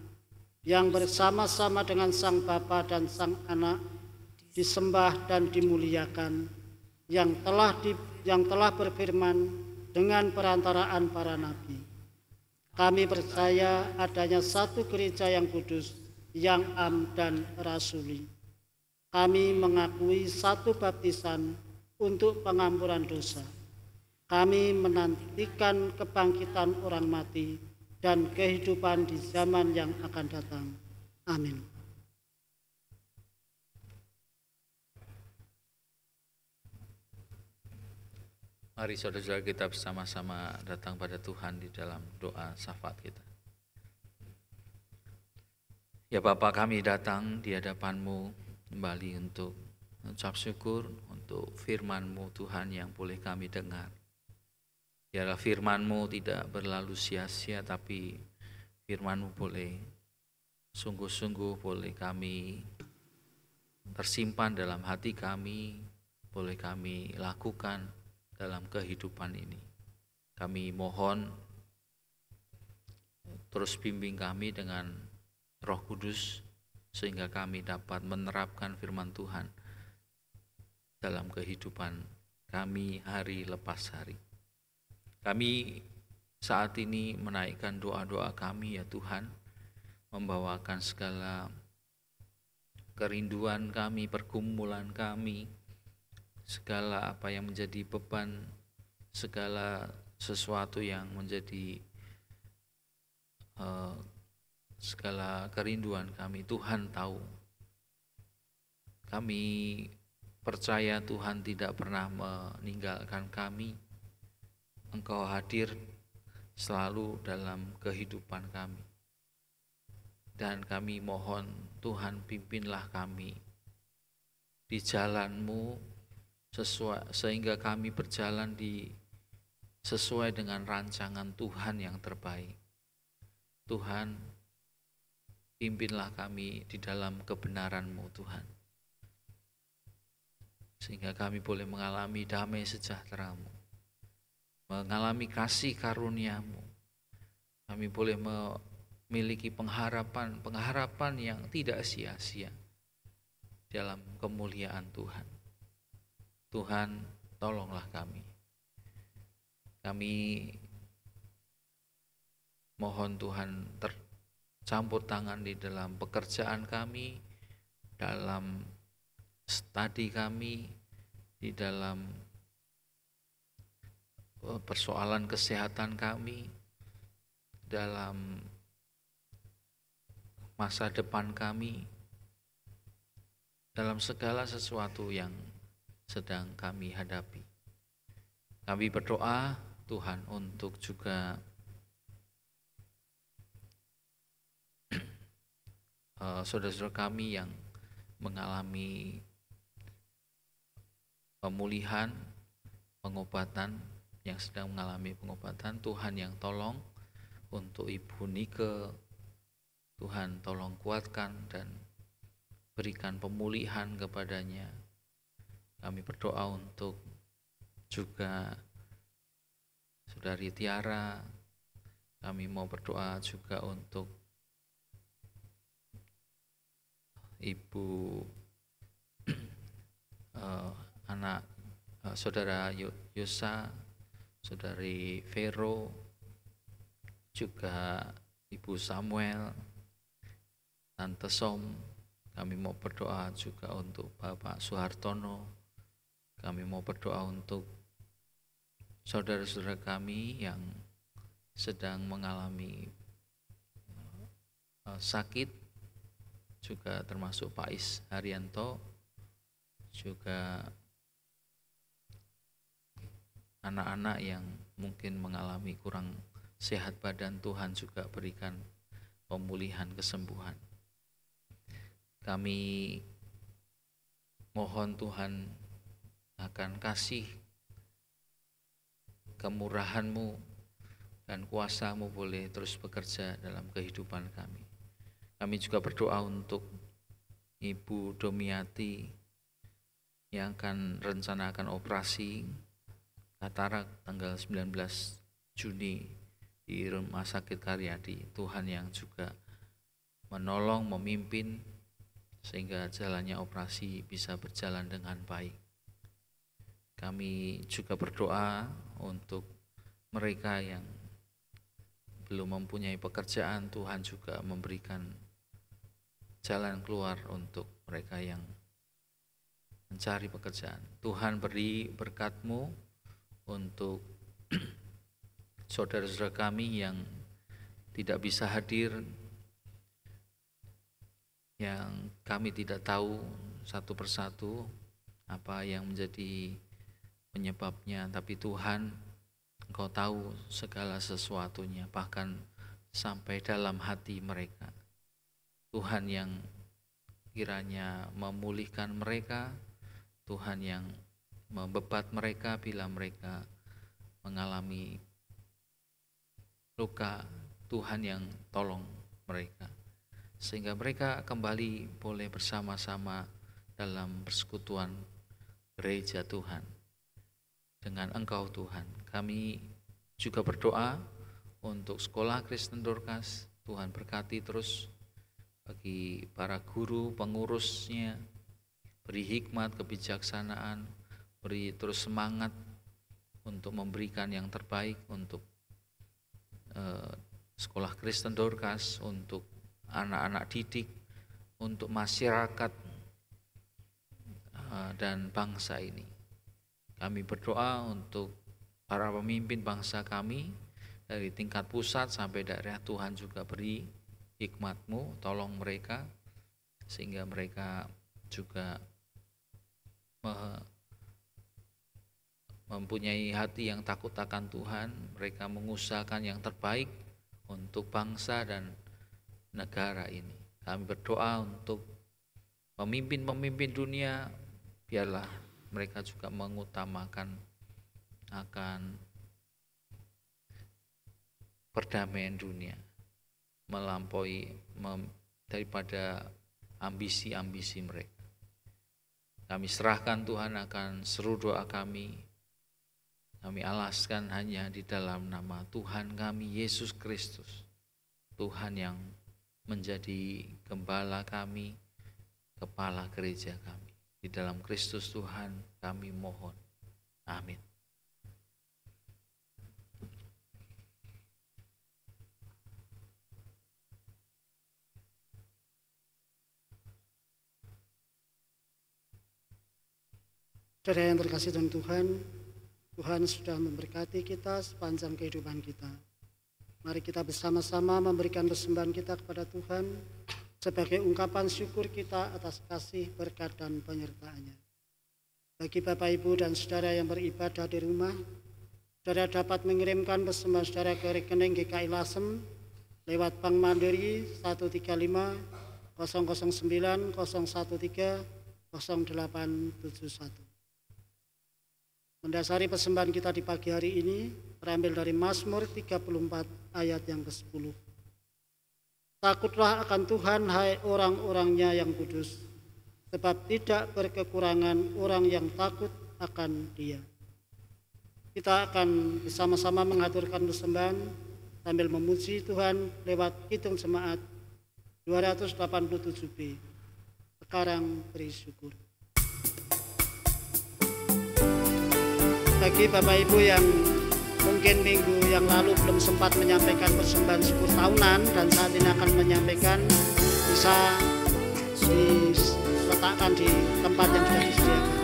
yang bersama-sama dengan Sang Bapa dan Sang Anak disembah dan dimuliakan, yang telah berfirman dengan perantaraan para nabi. Kami percaya adanya satu gereja yang kudus, yang am dan rasuli. Kami mengakui satu baptisan untuk pengampunan dosa. Kami menantikan kebangkitan orang mati dan kehidupan di zaman yang akan datang. Amin. Mari saudara-saudara kita bersama-sama datang pada Tuhan di dalam doa syafaat kita. Ya Bapa, kami datang di hadapan-Mu kembali untuk mengucap syukur untuk firman-Mu Tuhan yang boleh kami dengar. Biarlah firman-Mu tidak berlalu sia-sia, tapi firman-Mu boleh sungguh-sungguh boleh kami tersimpan dalam hati kami, boleh kami lakukan dalam kehidupan ini. Kami mohon terus bimbing kami dengan Roh Kudus sehingga kami dapat menerapkan firman Tuhan dalam kehidupan kami hari lepas hari. Kami saat ini menaikkan doa-doa kami ya Tuhan, membawakan segala kerinduan kami, pergumulan kami, segala apa yang menjadi beban, segala sesuatu yang menjadi segala kerinduan kami. Tuhan tahu. Kami percaya Tuhan tidak pernah meninggalkan kami. Engkau hadir selalu dalam kehidupan kami. Dan kami mohon Tuhan pimpinlah kami di jalan-Mu sehingga kami berjalan sesuai dengan rancangan Tuhan yang terbaik. Tuhan, pimpinlah kami di dalam kebenaran-Mu Tuhan, sehingga kami boleh mengalami damai sejahtera-Mu, mengalami kasih karunia-Mu. Kami boleh memiliki pengharapan yang tidak sia-sia dalam kemuliaan Tuhan. Tuhan, tolonglah kami. Kami mohon Tuhan tercampur tangan di dalam pekerjaan kami, dalam studi kami, di dalam persoalan kesehatan kami, dalam masa depan kami, dalam segala sesuatu yang sedang kami hadapi. Kami berdoa Tuhan untuk juga saudara-saudara kami yang mengalami pemulihan, pengobatan, yang sedang mengalami pengobatan. Tuhan yang tolong untuk Ibu Nike, Tuhan tolong kuatkan dan berikan pemulihan kepadanya. Kami berdoa untuk juga Saudari Tiara. Kami mau berdoa juga untuk Ibu anak Saudara Yosa, Saudari Vero, juga Ibu Samuel, Tante Som. Kami mau berdoa juga untuk Bapak Suhartono. Kami mau berdoa untuk saudara-saudara kami yang sedang mengalami sakit, juga termasuk Pak Is Haryanto, juga anak-anak yang mungkin mengalami kurang sehat badan. Tuhan juga berikan pemulihan, kesembuhan. Kami mohon Tuhan akan kasih kemurahan-Mu dan kuasa-Mu boleh terus bekerja dalam kehidupan kami. Kami juga berdoa untuk Ibu Domiati yang akan rencanakan operasi katarak tanggal 19 Juni di Rumah Sakit Karyadi. Tuhan yang juga menolong, memimpin sehingga jalannya operasi bisa berjalan dengan baik. Kami juga berdoa untuk mereka yang belum mempunyai pekerjaan. Tuhan juga memberikan jalan keluar untuk mereka yang mencari pekerjaan. Tuhan beri berkat-Mu untuk saudara-saudara kami yang tidak bisa hadir, yang kami tidak tahu satu persatu apa yang menjadi penyebabnya, tapi Tuhan, Engkau tahu segala sesuatunya, bahkan sampai dalam hati mereka. Tuhan yang kiranya memulihkan mereka, Tuhan yang membebat mereka bila mereka mengalami luka. Tuhan yang tolong mereka sehingga mereka kembali boleh bersama-sama dalam persekutuan gereja Tuhan dengan Engkau Tuhan. Kami juga berdoa untuk Sekolah Kristen Dorcas. Tuhan berkati terus bagi para guru, pengurusnya, beri hikmat, kebijaksanaan, beri terus semangat untuk memberikan yang terbaik untuk Sekolah Kristen Dorcas, untuk anak-anak didik, untuk masyarakat dan bangsa ini. Kami berdoa untuk para pemimpin bangsa kami, dari tingkat pusat sampai daerah. Tuhan juga beri hikmat-Mu, tolong mereka sehingga mereka juga mempunyai hati yang takut akan Tuhan. Mereka mengusahakan yang terbaik untuk bangsa dan negara ini. Kami berdoa untuk pemimpin-pemimpin dunia, biarlah mereka juga mengutamakan akan perdamaian dunia, melampaui daripada ambisi-ambisi mereka. Kami serahkan Tuhan akan seluruh doa kami. Kami alaskan hanya di dalam nama Tuhan kami Yesus Kristus, Tuhan yang menjadi gembala kami, kepala gereja kami. Di dalam Kristus Tuhan kami mohon. Amin. Saudara yang terkasih dalam Tuhan, Tuhan sudah memberkati kita sepanjang kehidupan kita. Mari kita bersama-sama memberikan persembahan kita kepada Tuhan sebagai ungkapan syukur kita atas kasih, berkat, dan penyertaan-Nya. Bagi Bapak, Ibu, dan saudara yang beribadah di rumah, saudara dapat mengirimkan persembahan saudara ke rekening GKI Lasem lewat Bank Mandiri 135 009 013 0871. Mendasari persembahan kita di pagi hari ini terambil dari Mazmur 34 ayat yang ke-10. Takutlah akan Tuhan, hai orang-orangnya yang kudus, sebab tidak berkekurangan orang yang takut akan Dia. Kita akan bersama-sama mengaturkan persembahan sambil memuji Tuhan lewat Kidung Jemaat 287B. Sekarang beri syukur. Bagi Bapak Ibu yang mungkin minggu yang lalu belum sempat menyampaikan persembahan syukur tahunan dan saat ini akan menyampaikan, bisa diletakkan di tempat yang sudah disediakan.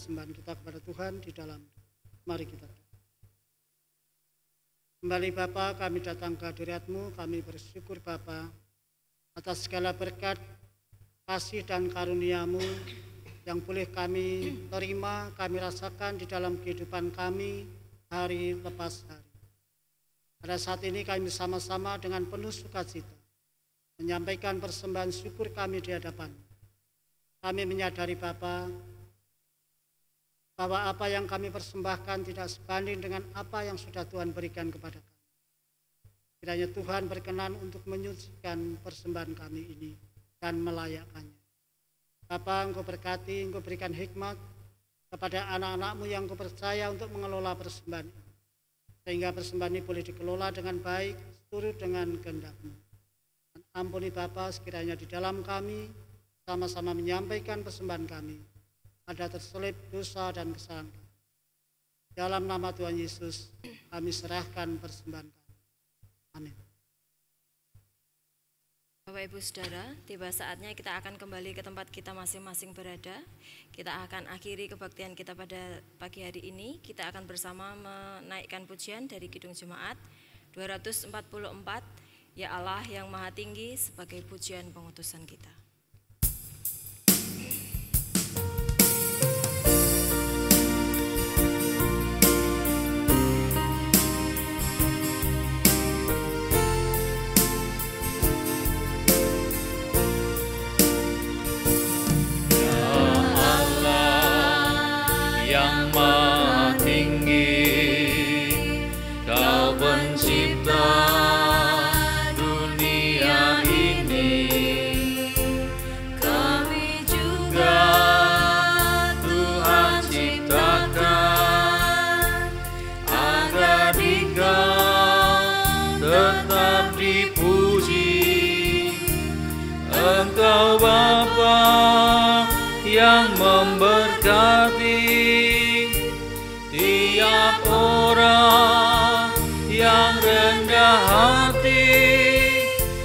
Persembahan kita kepada Tuhan di dalam. Mari kita kembali. Bapa, kami datang ke hadirat-Mu, kami bersyukur Bapa atas segala berkat, kasih dan karunia-Mu yang boleh kami terima, kami rasakan di dalam kehidupan kami hari lepas hari. Pada saat ini kami bersama-sama dengan penuh sukacita menyampaikan persembahan syukur kami di hadapan. Kami menyadari Bapa, bahwa apa yang kami persembahkan tidak sebanding dengan apa yang sudah Tuhan berikan kepada kami. Kiranya Tuhan berkenan untuk menyucikan persembahan kami ini dan melayakkannya. Bapa, Engkau berkati, Engkau berikan hikmat kepada anak-anak-Mu yang Engkau percaya untuk mengelola persembahan ini, sehingga persembahan ini boleh dikelola dengan baik, turut dengan kehendak-Mu. Dan ampuni Bapa, sekiranya di dalam kami sama-sama menyampaikan persembahan kami ada terselip dosa dan kesalahan kami. Dalam nama Tuhan Yesus kami serahkan persembahan kami. Amin. Bapak Ibu Saudara, tiba saatnya kita akan kembali ke tempat kita masing-masing berada. Kita akan akhiri kebaktian kita pada pagi hari ini. Kita akan bersama menaikkan pujian dari Kidung Jemaat 244, Ya Allah yang Maha Tinggi, sebagai pujian pengutusan kita. Engkau Bapa yang memberkati tiap orang yang rendah hati.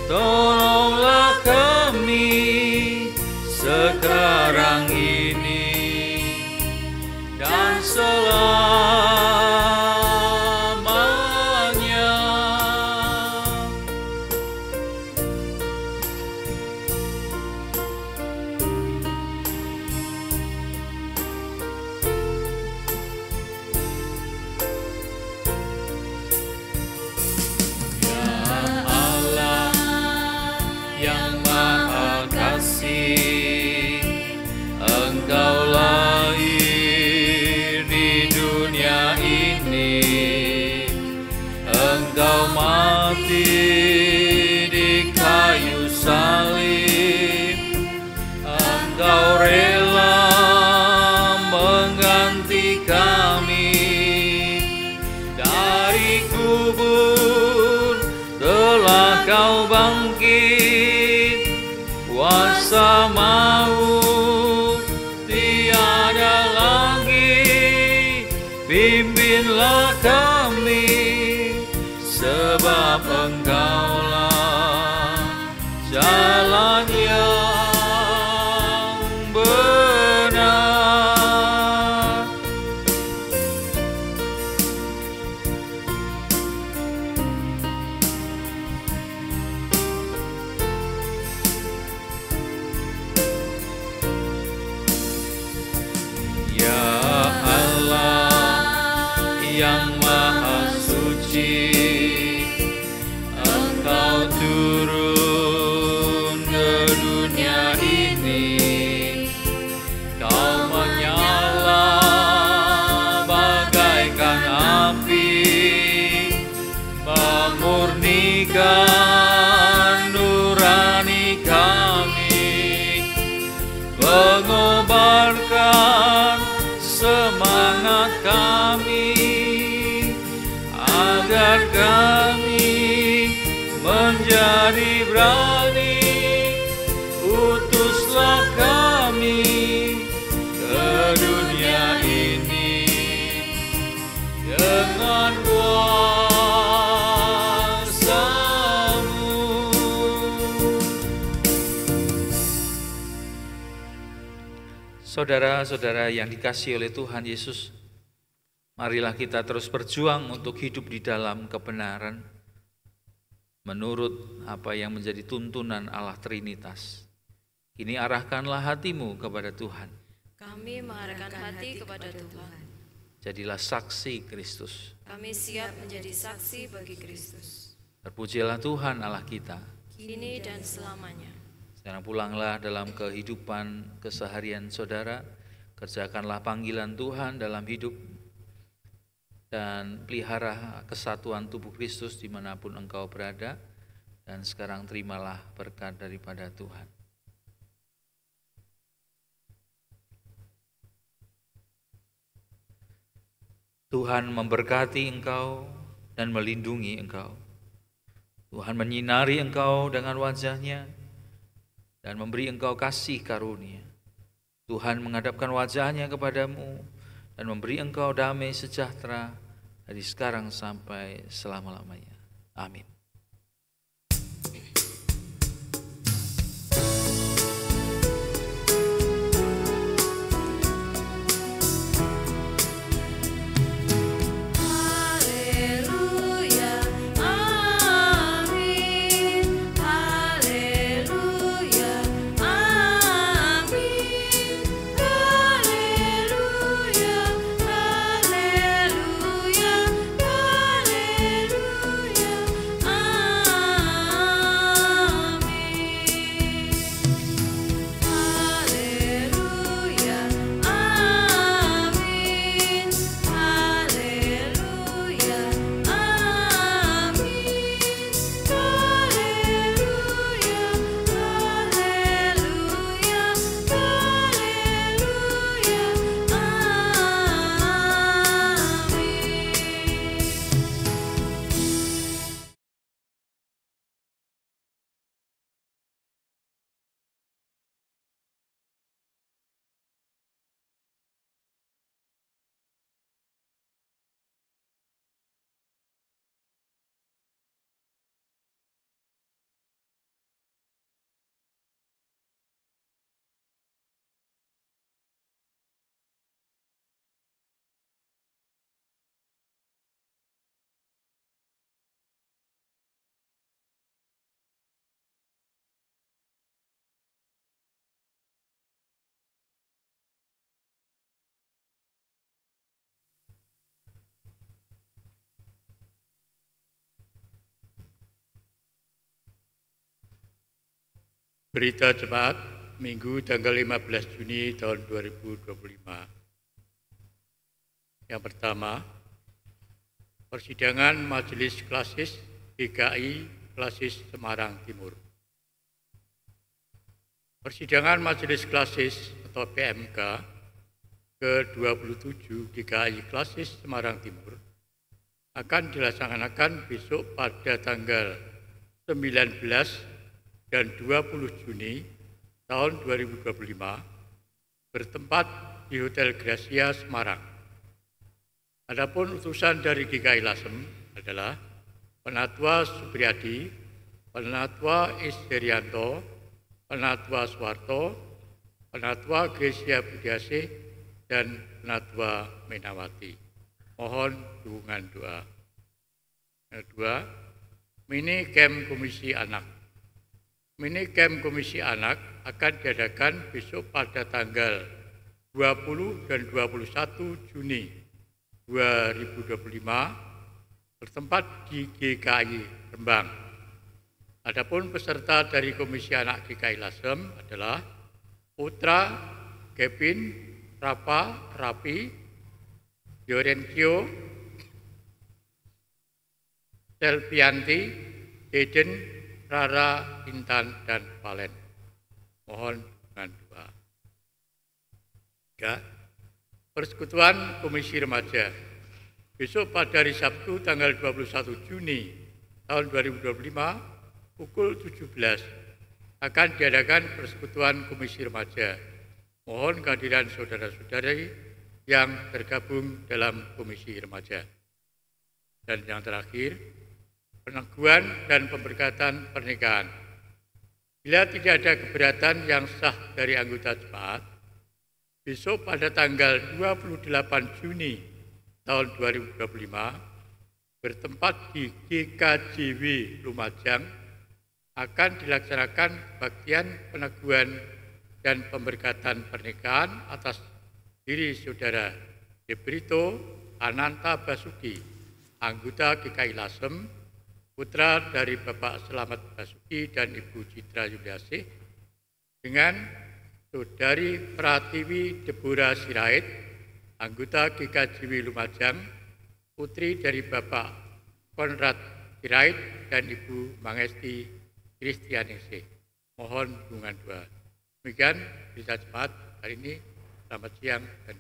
Tolonglah kami sekarang ini dan selamanya. Engkau lahir di dunia ini, Engkau mati di kayu salib, Engkau rela mengganti kami dari kubur, telah Kau bangkit, kuasa maut tiada lagi. Pimpinlah kami, sebab Engkaulah jalan yang benar. Ya Allah yang Maha Suci, Engkau turun ke dunia ini, Kau menyala bagaikan api, memurnikan nurani kami, mengobarkan semangat kami, agar kami menjadi berani. Utuslah kami ke dunia ini dengan kuasa-Mu. Saudara-saudara yang dikasihi oleh Tuhan Yesus, marilah kita terus berjuang untuk hidup di dalam kebenaran menurut apa yang menjadi tuntunan Allah Trinitas. Kini arahkanlah hatimu kepada Tuhan. Kami mengarahkan hati kepada Tuhan. Jadilah saksi Kristus. Kami siap menjadi saksi bagi Kristus, Terpujilah Tuhan Allah kita. kini dan selamanya. Sekarang pulanglah dalam kehidupan keseharian saudara. Kerjakanlah panggilan Tuhan dalam hidup. Dan pelihara kesatuan tubuh Kristus dimanapun engkau berada. Dan sekarang terimalah berkat daripada Tuhan. Tuhan memberkati engkau dan melindungi engkau. Tuhan menyinari engkau dengan wajah-Nya dan memberi engkau kasih karunia. Tuhan menghadapkan wajah-Nya kepadamu dan memberi engkau damai sejahtera dari sekarang sampai selama-lamanya. Amin. Berita Jemaat Minggu tanggal 15 Juni tahun 2025. Yang pertama, persidangan Majelis Klasis GKI Klasis Semarang Timur. Persidangan Majelis Klasis atau PMK ke-27 GKI Klasis Semarang Timur akan dilaksanakan besok pada tanggal 19 dan 20 Juni tahun 2025 bertempat di Hotel Gracia Semarang. Adapun utusan dari GKI Lasem adalah Penatwa Supriyadi, Penatwa Isterianto, Penatwa Suwarto, Penatwa Gracia Budiasih, dan Penatwa Menawati. Mohon dukungan doa. Yang kedua, Mini Camp Komisi Anak. Mini Camp Komisi Anak akan diadakan besok pada tanggal 20 dan 21 Juni 2025 bertempat di GKI Rembang. Adapun peserta dari Komisi Anak GKI Lasem adalah Putra, Kevin, Rapa, Rapi, Yorenkio, Selvianti, Deden, Rara, Intan, dan Valen. Mohon dukungan doa. 3. Persekutuan Komisi Remaja. Besok pada hari Sabtu tanggal 21 Juni tahun 2025 pukul 17 akan diadakan Persekutuan Komisi Remaja. Mohon kehadiran saudara-saudari yang tergabung dalam Komisi Remaja. Dan yang terakhir, peneguhan dan pemberkatan pernikahan. Bila tidak ada keberatan yang sah dari anggota jemaat, besok pada tanggal 28 Juni tahun 2025 bertempat di GKJW Lumajang akan dilaksanakan bagian peneguhan dan pemberkatan pernikahan atas diri saudara Debrito Ananta Basuki, anggota GKI Lasem, putra dari Bapak Selamat Basuki dan Ibu Citra Yuliasih, dengan Saudari Pratiwi Deborah Sirait, anggota GKJW Lumajang, putri dari Bapak Konrad Sirait dan Ibu Mangesti Kristianingsih. Mohon dukungan doa. Demikian berita jemaat hari ini. Selamat siang dan